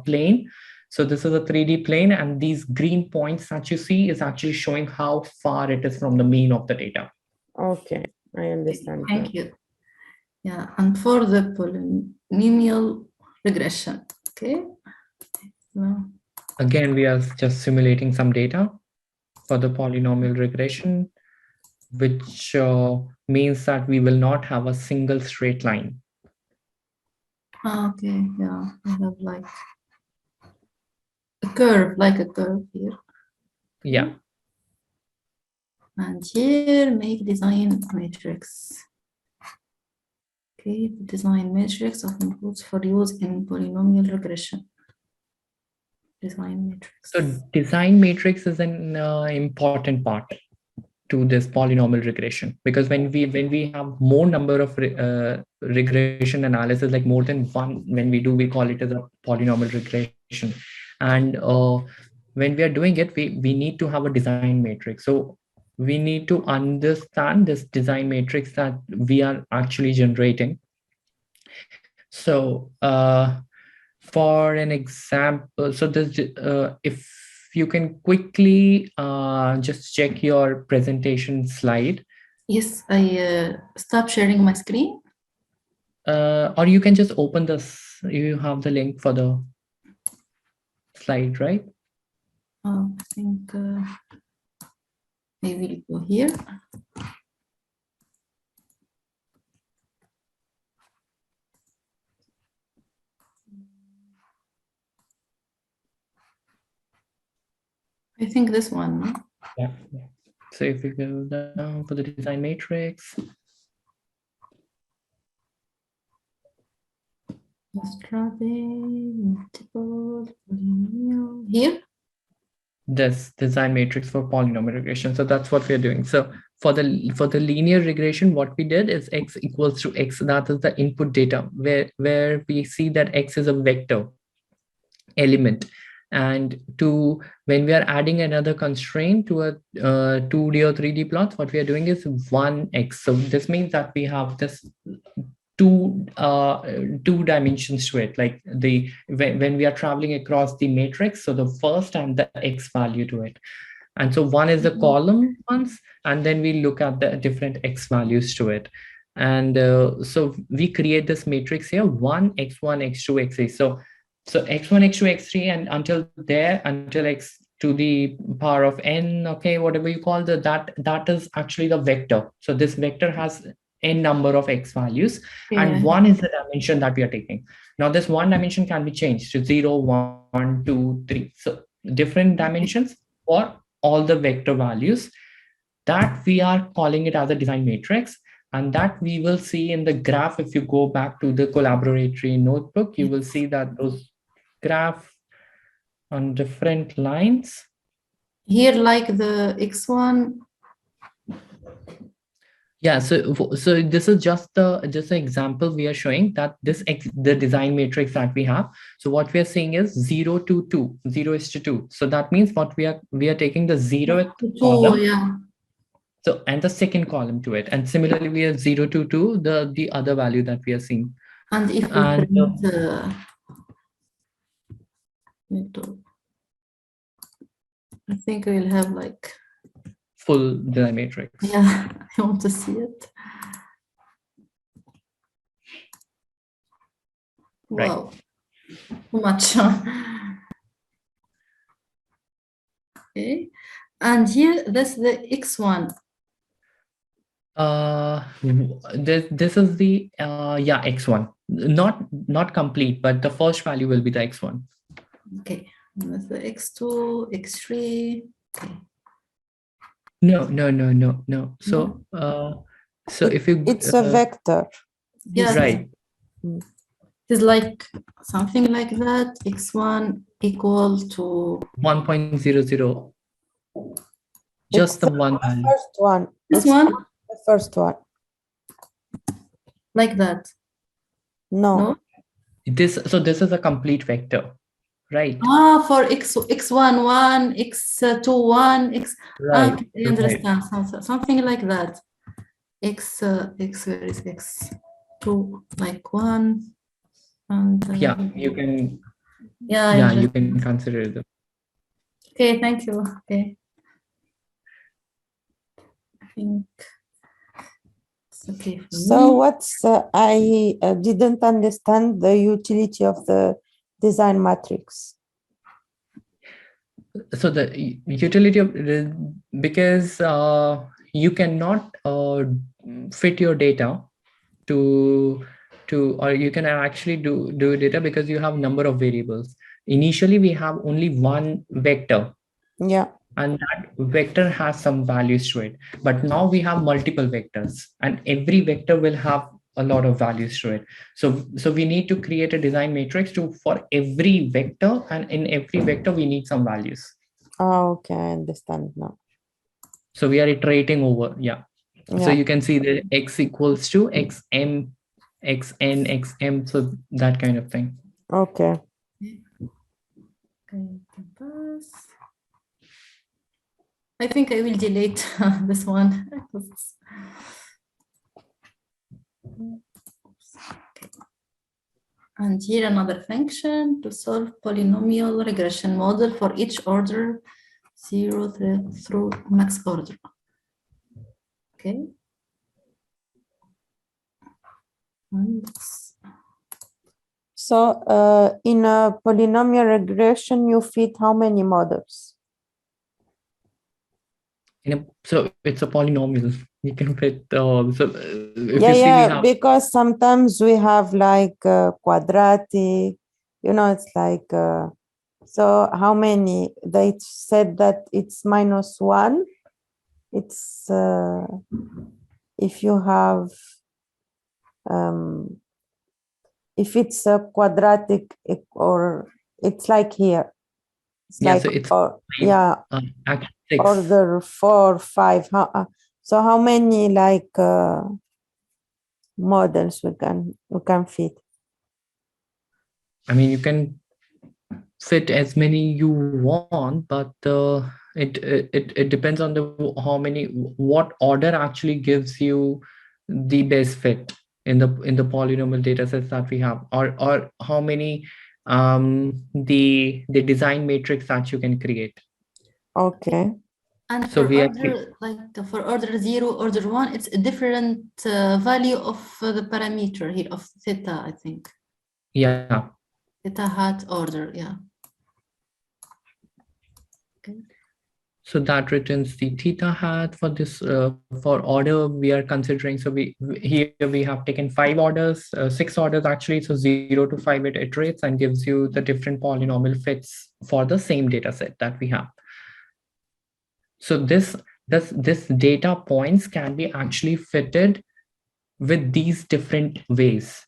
plane. So this is a 3D plane, and these green points that you see is actually showing how far it is from the mean of the data. Okay, I understand. Thank you. Yeah, and for the polynomial regression, okay. No. Again, we are just simulating some data for the polynomial regression, which means that we will not have a single straight line. Okay, yeah, I have like a curve, here. Yeah. And here, make design matrix. Okay, design matrix of inputs for use in polynomial regression. Design matrix. So design matrix is an important part to this polynomial regression, because when we have more number of regression analysis, like more than one, when we call it as a polynomial regression. And when we are doing it, we need to have a design matrix. So we need to understand this design matrix that we are actually generating. So for an example, so this if you can quickly just check your presentation slide. Yes, I stop sharing my screen. Or you can just open this. You have the link for the slide, right? I think I will go here. I think this one. No? Yeah. So if you go down for the design matrix. Bootstrapping, multiple, polynomial. Here? This design matrix for polynomial regression. So that's what we're doing. So for the linear regression, what we did is x equals to x. That is the input data where we see that x is a vector element. And when we are adding another constraint to a 2D or 3D plot, what we are doing is 1x. So this means that we have this two dimensions to it, like when we are traveling across the matrix, so the first and the x value to it. And so one is the column ones, and then we look at the different x values to it. And so we create this matrix here, 1, x1, x2, x3. So x1, x2, x3, and until x to the power of n, okay, whatever you call that is actually the vector. So this vector has n number of x values, and 1 is the dimension that we are taking. Now this one dimension can be changed to 0, 1, 2, 3. So different dimensions for all the vector values that we are calling it as a design matrix. And that we will see in the graph. If you go back to the Collaboratory notebook, you will see that those graph on different lines. Here, like the x1. Yeah, so this is just an example we are showing that the design matrix that we have. So what we are saying is 0 to 2, 0 is to 2. So that means what we are taking the 0th column. Yeah. So and the second column to it, and similarly we have 0 to 2, the other value that we are seeing. And if we print, I think we'll have like full design matrix. Yeah, I want to see it. Wow, too much. Okay, and here that's the x1. This is the yeah, x1, not complete, but the first value will be the x1. Okay, and that's the x2, x3. Okay. No. So so if you It's a vector. Yeah, right, it's like something like that. X1 equal to 1.00, just the one value. First one. this It's one, the first one. like that. No. No? This is a complete vector, right? Ah, for x1 1, x2 1, x. Right. Okay, I understand. Something like that. Where is x2 like 1 and Yeah, you can. yeah, You can consider them. Okay, thank you. Okay. I think it's okay for So me. what's I didn't understand the utility of the design matrix. So the utility of because you cannot fit your data to or you can actually do data because you have number of variables. Initially we have only one vector, Yeah. and that vector has some values to it, but now we have multiple vectors and every vector will have a lot of values to it. So we need to create a design matrix for every vector, and in every vector we need some values. Oh, okay, I understand now. So we are iterating over. Yeah. So you can see the x equals to xm, xn, xm, so that kind of thing. Okay. Okay, I think I will delete this one. Okay. And here another function to solve polynomial regression model for each order 0 through max order. Okay. So in a polynomial regression, you fit how many models? So it's a polynomial. You can fit. If you see, we have, because sometimes we have like quadratic, it's like, so how many? They said that it's -1. It's if you have, if it's a quadratic or it's like here. It's yeah, like, so it's actually 6. Order 4, 5. So how many like models we can fit? I mean, you can fit as many you want, but it depends on what order actually gives you the best fit in the polynomial data sets that we have, or how many the design matrix that you can create. Okay. And so for we order, for order 0, order 1, it's a different value of the parameter here of theta, I think. Yeah. Theta hat order, yeah. Okay. So that returns the theta hat for this for order we are considering. So here we have taken 5 orders, 6 orders actually. So 0 to 5 it iterates and gives you the different polynomial fits for the same data set that we have. So this data points can be actually fitted with these different ways.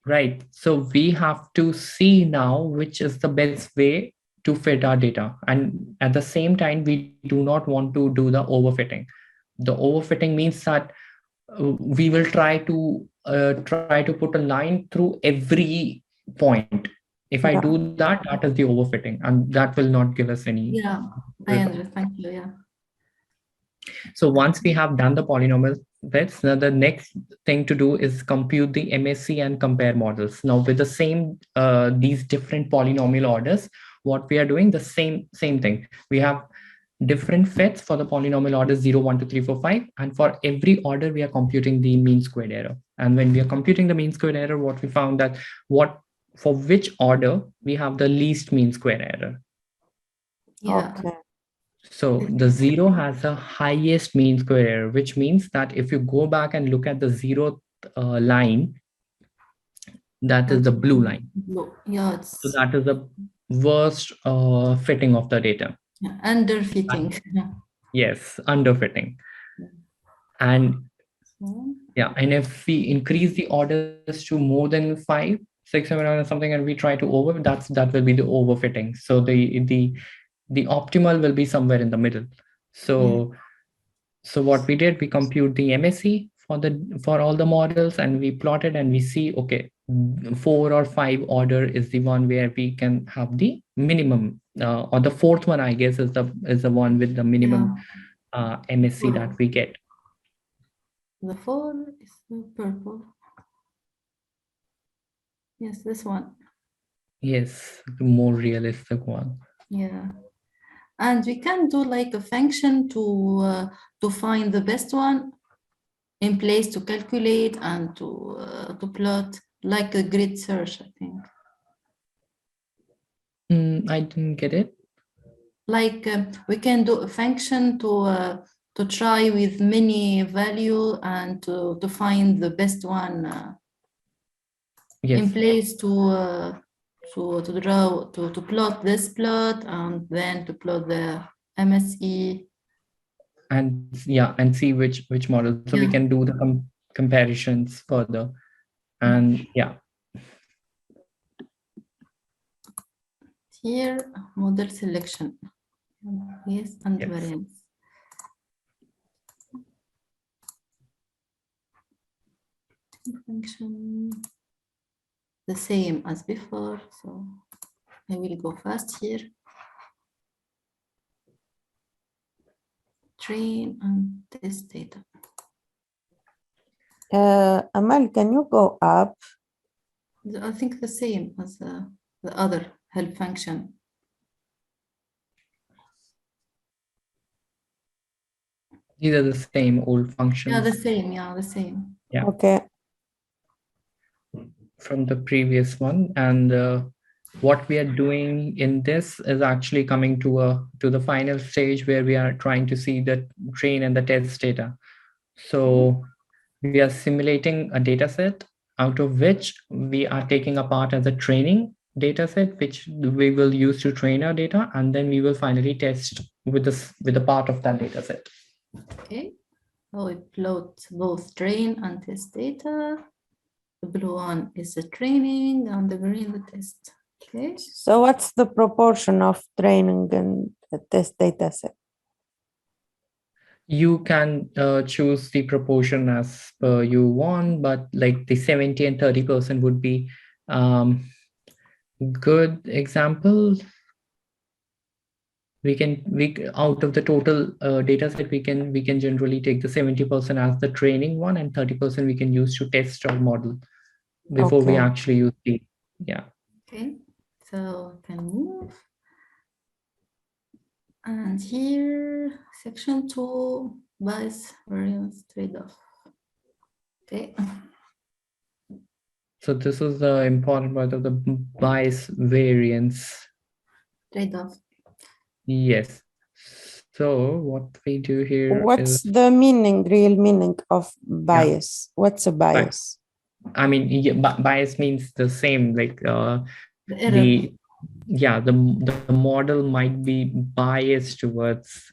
Right. So we have to see now which is the best way to fit our data. And at the same time, we do not want to do the overfitting. The overfitting means that we will try to put a line through every point. If I do that, that is the overfitting, and that will not give us any. Yeah, I understand. Thank you. Yeah. So once we have done the polynomial fits, now the next thing to do is compute the MSE and compare models. Now with the same these different polynomial orders, what we are doing the same thing. We have different fits for the polynomial order 0, 1, 2, 3, 4, 5. And for every order, we are computing the mean squared error. And when we are computing the mean squared error, what we found that for which order we have the least mean square error. Yeah. Okay. So the 0 has the highest mean square error, which means that if you go back and look at the 0th line, that is the blue line. Yeah, it's So that is the worst fitting of the data. underfitting. Yes, underfitting. And yeah, and if we increase the orders to more than 5, 6, 7, or something, and we try to that will be the overfitting. So the optimal will be somewhere in the middle. So so what we did, we compute the MSE for all the models, and we plotted, and we see, okay, 4 or 5 order is the one where we can have the minimum, or the 4th one, I guess, is the one with the minimum MSE that we get. The 4 is the purple. Yes, this one. Yes, the more realistic one. Yeah. And we can do like a function to find the best one in place to calculate and to plot, like a grid search, I think. I didn't get it. Like we can do a function to try with many value and to find the best one Yes. in place to draw to plot this plot and then to plot the MSE. And yeah, and see which model. So we can do the comparisons further. And yeah. Here, model selection. Yes, and variance. Function the same as before, so I will go fast here. Train and test data. Amal, can you go up? I think the same as the other help function. These are the same old functions. Yeah, the same. Yeah, the same. Yeah. Okay. From the previous one, and what we are doing in this is actually coming to the final stage where we are trying to see the train and the test data. So we are simulating a data set out of which we are taking apart as a training data set, which we will use to train our data, and then we will finally test with a part of that data set. Okay, so we plot both train and test data. The blue one is the training and the green the test. Okay. So what's the proportion of training and test data set? You can choose the proportion as per you want, but like the 70 and 30% would be good examples. We out of the total data set, we can generally take the 70% as the training one, and 30% we can use to test our model before we actually use the Okay, so can move. And here, section 2, bias variance trade-off. Okay. So this is the important part of the bias variance trade-off. Yes. So what we do here What's is, the real meaning of bias? Yeah. What's a bias? I mean, bias means the same, like the model might be biased towards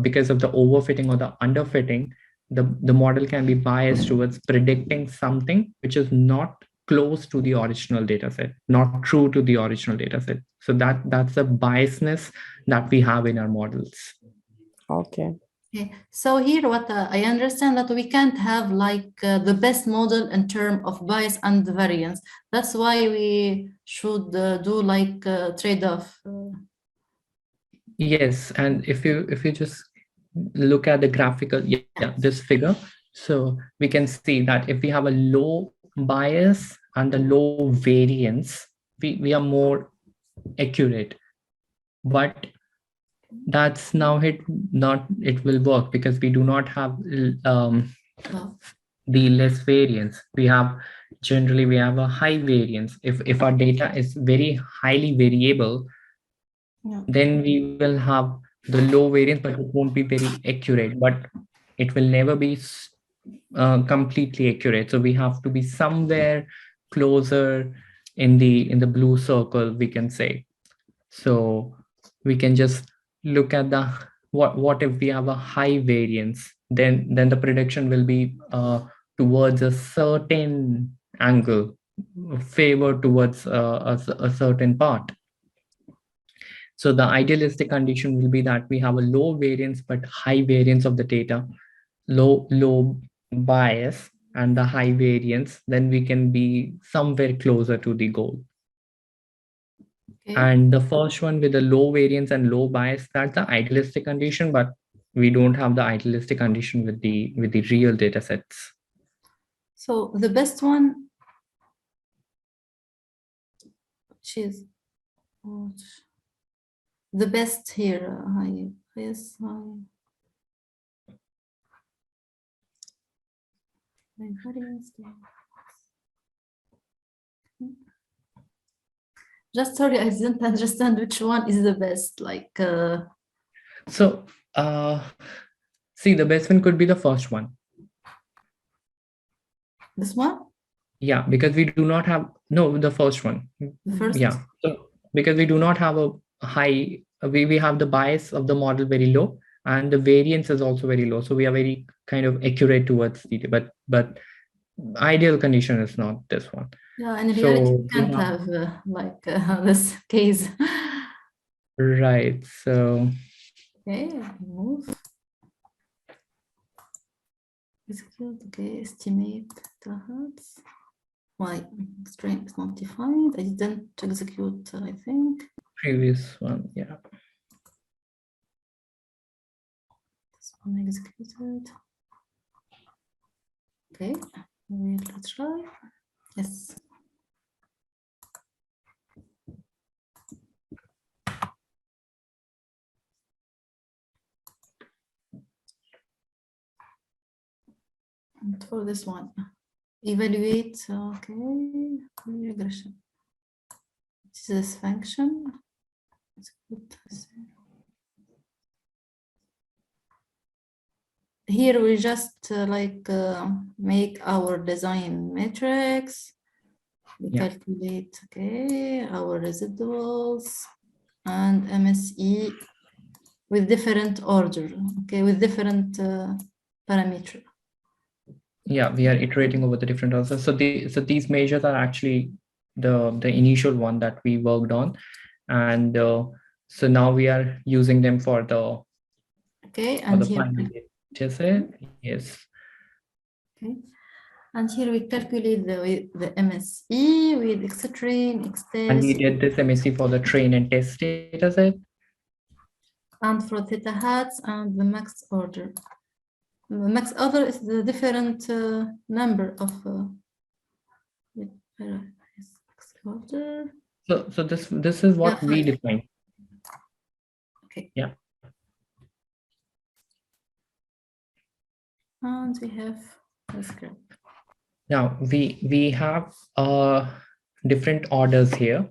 because of the overfitting or the underfitting. The model can be biased towards predicting something which is not close to the original data set, not true to the original data set. So that's a biasness that we have in our models. Okay. So here what I understand that we can't have like the best model in terms of bias and variance. That's why we should do like trade-off. Yes, and if you just look at the graphical, this figure, so we can see that if we have a low bias and a low variance, we are more accurate. But that's now it will work because we do not have the less variance. Generally we have a high variance. If our data is very highly variable, then we will have the low variance, but it won't be very accurate, but it will never be completely accurate. So we have to be somewhere closer in the blue circle, we can say. So we can just look at the what if we have a high variance, then the prediction will be towards a certain angle, favor towards a certain part. So the idealistic condition will be that we have a low variance but high variance of the data, low bias and the high variance, then we can be somewhere closer to the goal. Okay. And the first one with the low variance and low bias, that's the idealistic condition, but we don't have the idealistic condition with the real data sets. So the best one, the best here, highest. Just sorry, I didn't understand which one is the best. So see, the best one could be the first one. This one? Yeah, because we do not have the first one. The first? Yeah. So because we do not have a high, we have the bias of the model very low, and the variance is also very low. So we are very kind of accurate towards the, but ideal condition is not this one. Yeah, in reality, you can't have this case. Right. So okay, move. Execute. Okay, estimate terahertz. Why string is not defined? I didn't execute. I think previous one. Yeah. This one executed. Okay, we'll try. Yes. And for this one, evaluate. Okay, regression. This is this function. Here we just make our design matrix. We calculate our residuals and MSE with different order, with different parameter. Yeah, we are iterating over the different answers. So these measures are actually the initial one that we worked on, and so now we are using them for the and here yes. Okay, and here we calculate the MSE with X-train, X-test. And we did this MSE for the train and test data set. And for theta hats and the max order. The max order is the different number of order. So this is what we define. Okay. Yeah. And we have the script. Now we have different orders here.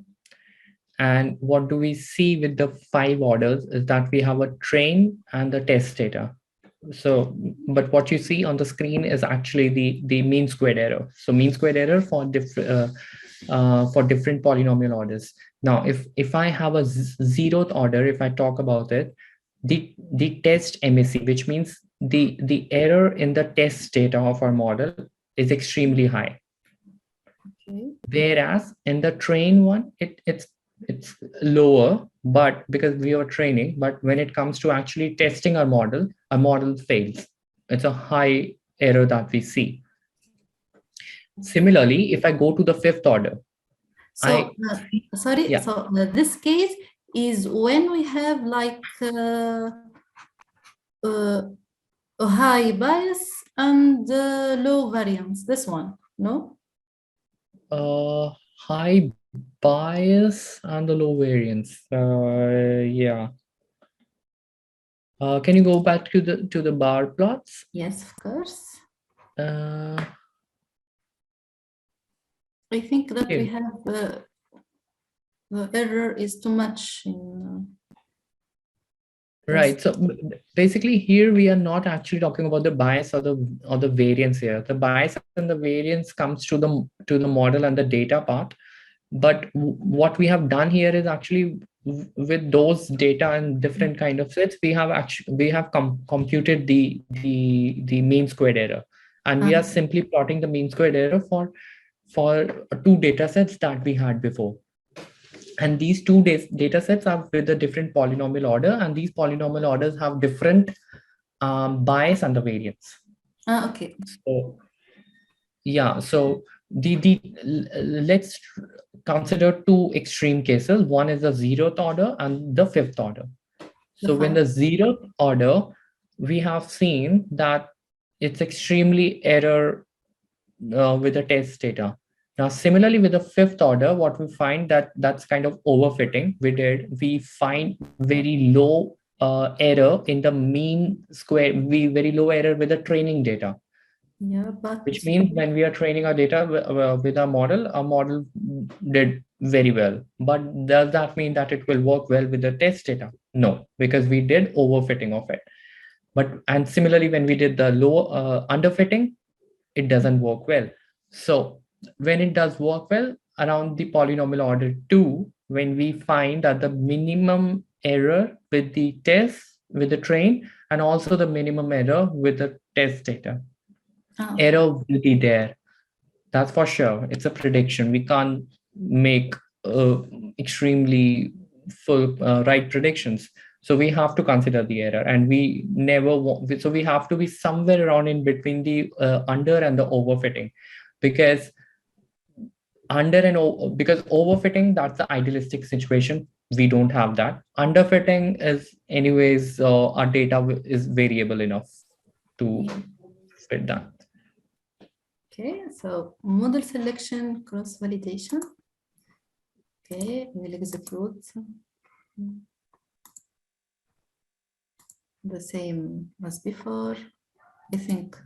And what do we see with the 5 orders is that we have a train and the test data. So, but what you see on the screen is actually the mean squared error. So mean squared error for different polynomial orders. Now, if I have a 0th order, if I talk about it, the test MSE, which means the error in the test data of our model is extremely high. Okay. Whereas in the train one, it's lower, but because we are training, but when it comes to actually testing our model fails. It's a high error that we see. Similarly, if I go to the 5th order. So, so this case is when we have like a high bias and low variance, this one, no? High bias and the low variance. Yeah. Can you go back to the bar plots? Yes, of course. Uh, I think that we yeah. have the error is too much in Right. So basically here we are not actually talking about the bias or the variance here. The bias and the variance comes to the model and the data part. But what we have done here is actually with those data and different kind of sets, we have computed the mean squared error, and we are simply plotting the mean squared error for two data sets that we had before. And these two data sets are with a different polynomial order, and these polynomial orders have different bias and the variance. Okay. So yeah, so let's consider two extreme cases. One is the 0th order and the 5th order. So when the 0th order, we have seen that it's extremely error with the test data. Now, similarly with the 5th order, what we find that's kind of overfitting. We find very low error in the mean square, very low error with the training data. Yeah, but Which means when we are training our data with our model did very well. But does that mean that it will work well with the test data? No, because we did overfitting of it. And similarly, when we did the low underfitting, it doesn't work well. So when it does work well around the polynomial order 2, when we find that the minimum error with the test, with the train, and also the minimum error with the test data. Error will be there. That's for sure. It's a prediction. We can't make extremely full right predictions. So we have to consider the error, and we never want. So we have to be somewhere around in between the under and the overfitting, because because overfitting, that's the idealistic situation. We don't have that. Underfitting is anyways our data is variable enough to fit that. Okay, so model selection, cross-validation. Okay, we'll execute the same as before. I think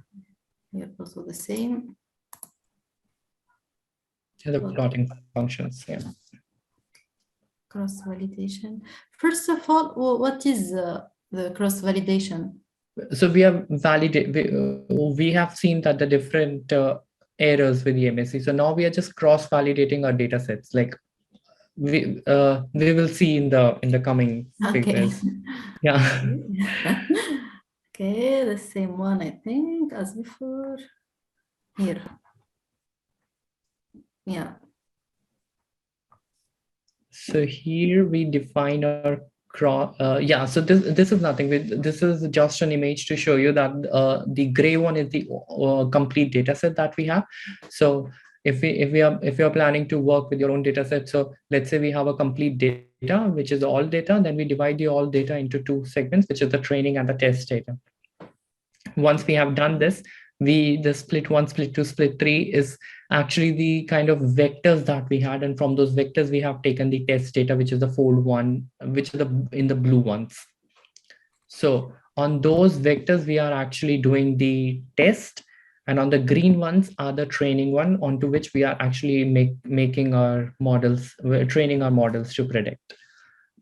here also the same. Yeah, the plotting functions, yeah. Cross-validation. First of all, what is the cross-validation? So we have we have seen that the different errors with the MSc. So now we are just cross-validating our data sets. Like we will see in the coming figures. Yeah. Okay, the same one I think as before. Here. Yeah. So here we define our yeah, so this is nothing. This is just an image to show you that the gray one is the complete data set that we have. So if we are planning to work with your own data set, so let's say we have a complete data, which is all data, then we divide the all data into two segments, which is the training and the test data. Once we have done this, the split 1, split 2, split 3 is actually the kind of vectors that we had, and from those vectors we have taken the test data, which is the fold one, which is in the blue ones. So on those vectors we are actually doing the test, and on the green ones are the training one, onto which we are actually making our models, training our models to predict.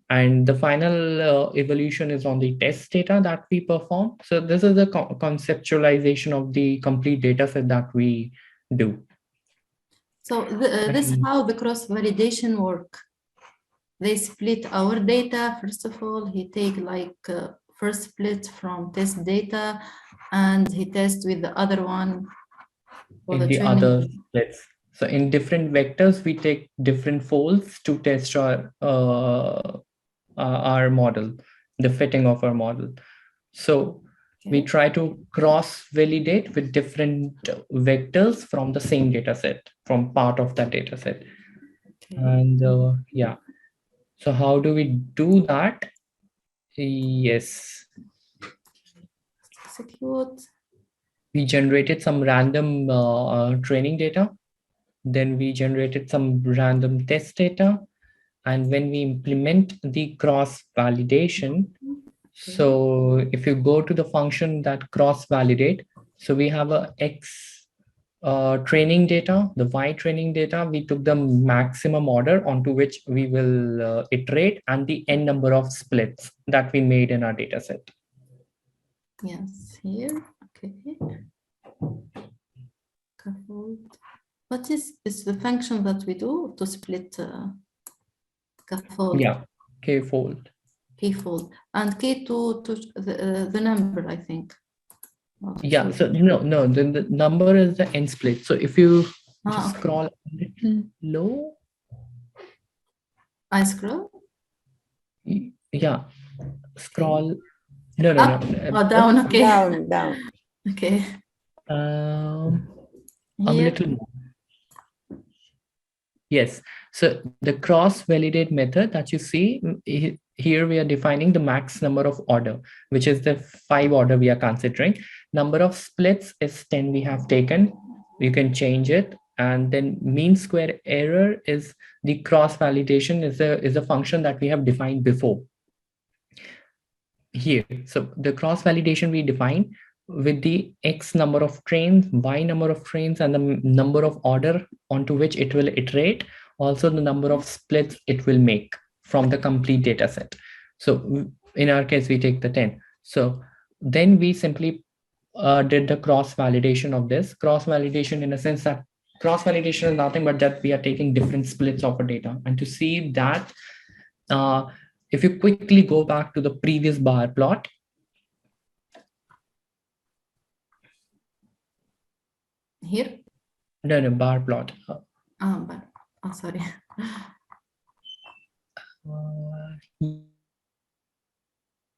And the final evolution is on the test data that we perform. So this is the conceptualization of the complete data set that we do. So this is how the cross-validation work. They split our data. First of all, he take like first split from test data, and he tests with the other one for in the other splits. So in different vectors, we take different folds to test our model, the fitting of our model. So we try to cross-validate with different vectors from the same data set, from part of that data set. And yeah, so how do we do that? Yes. Execute. We generated some random training data. Then we generated some random test data. And when we implement the cross-validation, So if you go to the function that cross-validate, so we have a X training data, the Y training data, we took the maximum order onto which we will iterate, and the n number of splits that we made in our data set. Yes, here. Okay. What is the function that we do to split scaffold? Yeah, k-fold. K-fold and K to the number, I think. Yeah, so no, the number is the n split. So if you just okay. scroll a little low. I scroll? Yeah, scroll. No. Oh, down, okay. Down. Okay. A little more. Yes, so the cross-validate method that you see here, we are defining the max number of order, which is the 5 order we are considering. Number of splits is 10 we have taken. You can change it. And then mean square error is the cross-validation is a function that we have defined before. Here, so the cross-validation we define with the X number of trains, Y number of trains, and the number of order onto which it will iterate, also the number of splits it will make from the complete data set. So in our case, we take the 10. So then we simply did the cross-validation of this. Cross-validation in a sense that cross-validation is nothing but that we are taking different splits of a data. And to see that, if you quickly go back to the previous bar plot, here? No, bar plot. Sorry.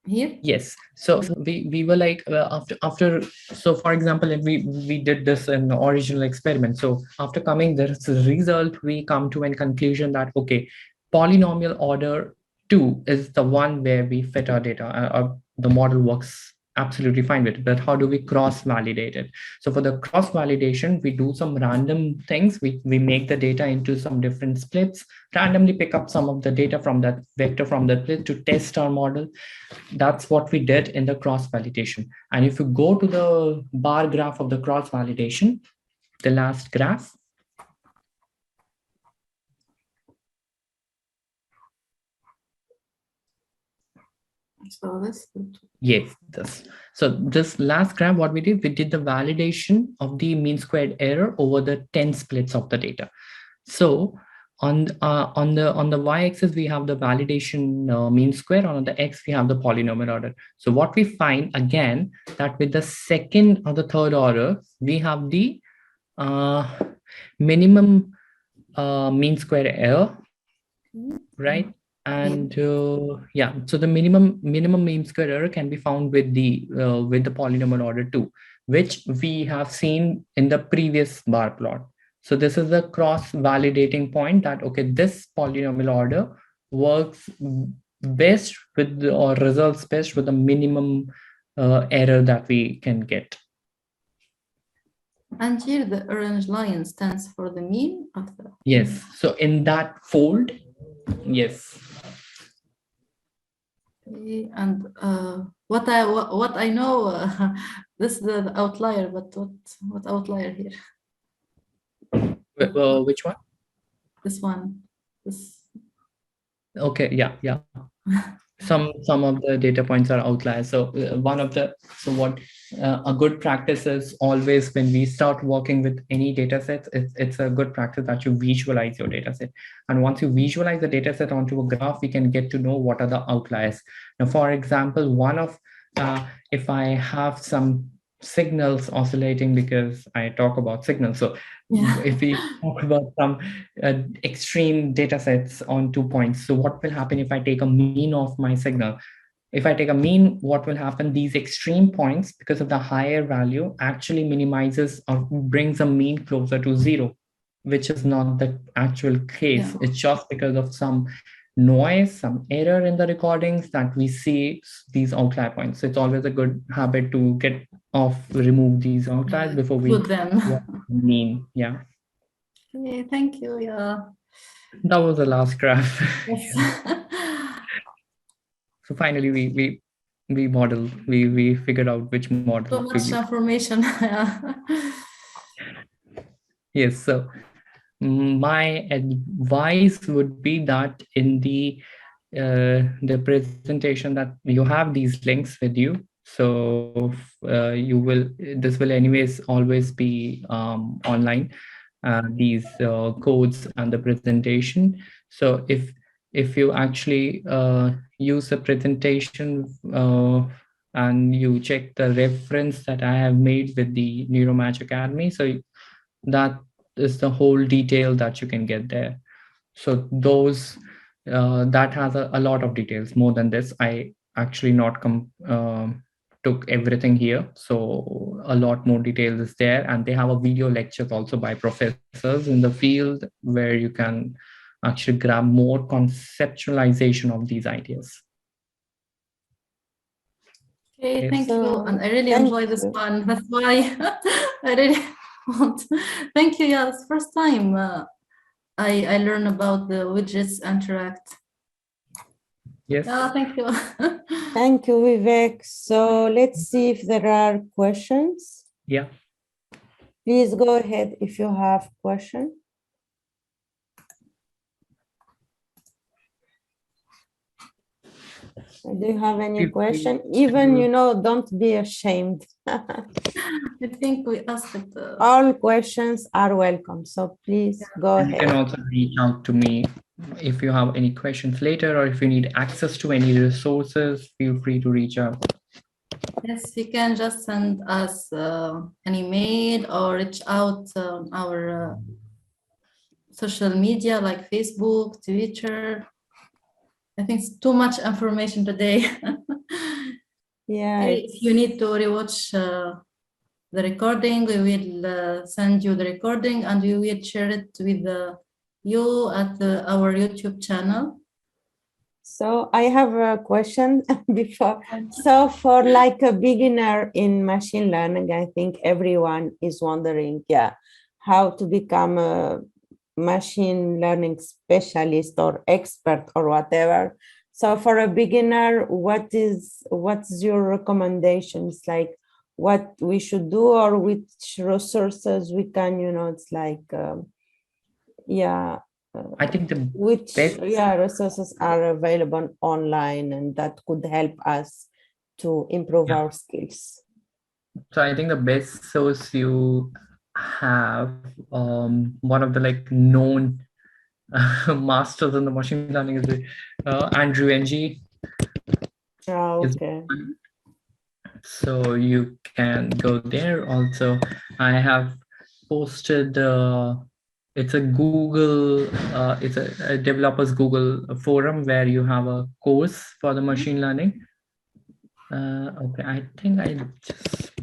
Here? Yes. So we were like after. So for example, if we did this in the original experiment. So after coming this result, we come to a conclusion that okay, polynomial order 2 is the one where we fit our data. The model works absolutely fine with it, but how do we cross-validate it? So for the cross-validation, we do some random things. We make the data into some different splits, randomly pick up some of the data from that vector from the split to test our model. That's what we did in the cross-validation. And if you go to the bar graph of the cross-validation, the last graph, so this. Yes, this. So this last graph, what we did the validation of the mean squared error over the 10 splits of the data. So on the y-axis, we have the validation mean square. On the x, we have the polynomial order. So what we find again, that with the second or the third order, we have the minimum mean square error, right? And yeah, so the minimum mean square error can be found with the polynomial order 2, which we have seen in the previous bar plot. So this is the cross-validating point that okay, this polynomial order works best with or results best with the minimum error that we can get. And here the orange line stands for the mean of the. Yes. So in that fold, yes. Okay. And what I know, this is the outlier, but what outlier here? Which one? This one. This. Okay. Yeah. Some of the data points are outliers. So what a good practice is always when we start working with any data sets, it's a good practice that you visualize your data set. And once you visualize the data set onto a graph, we can get to know what are the outliers. Now, for example, if I have some signals oscillating, because I talk about signals. So yeah. If we talk about some extreme data sets on 2 points, so what will happen if I take a mean of my signal? If I take a mean, what will happen? These extreme points, because of the higher value, actually minimizes or brings a mean closer to 0, which is not the actual case. Yeah. It's just because of some noise, some error in the recordings that we see these outlier points. So it's always a good habit to remove these outliers before we put them. Mean. Yeah. Okay, thank you. Yeah. That was the last graph. Yes. So finally, we we figured out which model So to much use. information. Yes, so my advice would be that in the presentation that you have these links with you, so this will anyways always be online, these codes and the presentation. So if you actually use the presentation and you check the reference that I have made with the Neuromatch Academy, so that is the whole detail that you can get there. So those that has a lot of details more than this. I actually not took everything here, so a lot more details is there, and they have a video lectures also by professors in the field where you can actually grab more conceptualization of these ideas. Okay, Yes. thank you. And I really Thank enjoy this you. one. That's why I really want. Thank you. Yeah, it's first time I learn about the widgets interact. Yes. Yeah, thank you. Thank you, Vivek. So let's see if there are questions. Yeah. Please go ahead if you have question. Do you have any question? Even, don't be ashamed. I think we asked it. All questions are welcome. So please go And you can ahead. also reach out to me if you have any questions later, or if you need access to any resources, feel free to reach out. Yes, you can just send us an email or reach out our social media like Facebook, Twitter. I think it's too much information today. Yeah. If you need to rewatch the recording, we will send you the recording and we will share it with you at our YouTube channel. So I have a question before. So for like a beginner in machine learning, I think everyone is wondering, how to become a machine learning specialist or expert or whatever. So for a beginner, what's your recommendations? Like what we should do or which resources we can, it's like, I think the which best, resources are available online and that could help us to improve our skills. So I think the best source you have, one of the like known masters in the machine learning is Andrew Ng. Okay. So you can go there. Also, I have posted. It's a Google. It's a developers Google forum where you have a course for the machine learning. Okay, I think I just.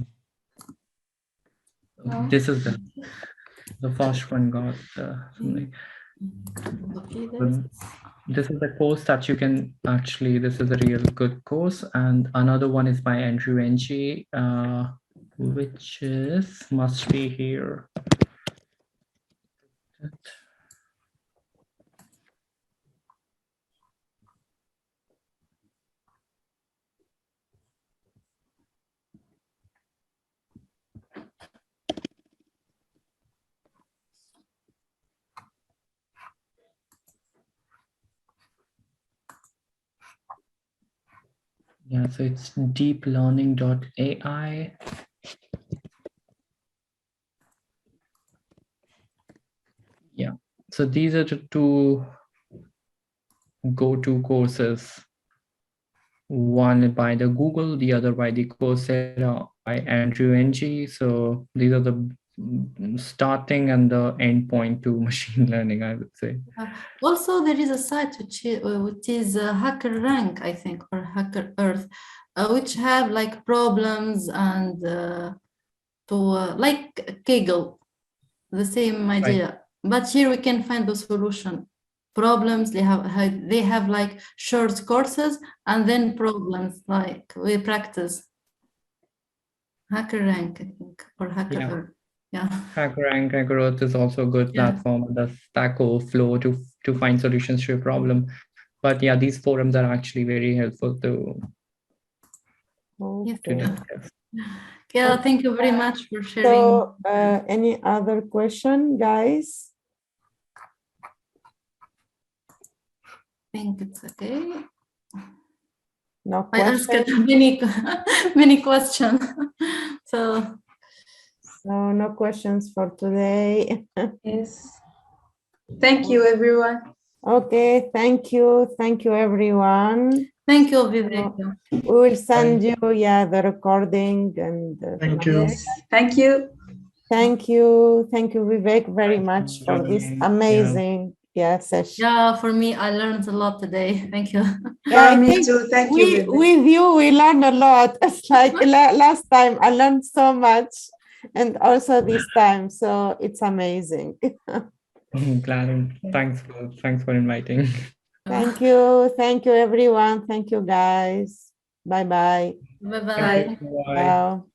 This is the first one got something. This is the course that you can actually, this is a real good course. And another one is by Andrew Ng, which is, must be here. Yeah, so it's deeplearning.ai. Yeah, so these are the two go-to courses. One by the Google, the other by the Coursera by Andrew Ng. So these are the starting and the end point to machine learning, I would say. Also, there is a site which is HackerRank, I think, or Hacker Earth, which have like problems and like Kaggle, the same idea. Right. But here we can find the solution. Problems, they have like short courses and then problems, like we practice. HackerRank, I think, or Hacker Earth. Yeah. HackerRank, Hacker Earth is also a good platform, the Stack Overflow to find solutions to your problem. But yeah, these forums are actually very helpful to Yes. to discuss. Yeah, thank you very much for sharing. So, any other question, guys? I think it's okay. No I asked question. many questions. So No questions for today. Yes. Thank you, everyone. Okay, thank you. Thank you, everyone. thank you, Vivek. We will send you, the recording and. Thank you. Yes. Thank you. Thank you. Thank you, Vivek, very much for this amazing session. Yeah, for me, I learned a lot today. Thank you. Yeah, I Me think too. Thank you, Vivek. with you, we learned a lot. It's like last time I learned so much, and also this time. So it's amazing. Glad. Thanks for inviting. Thank you. Thank you, everyone. Thank you, guys. Bye-bye. Bye-bye. Bye. Bye. Ciao.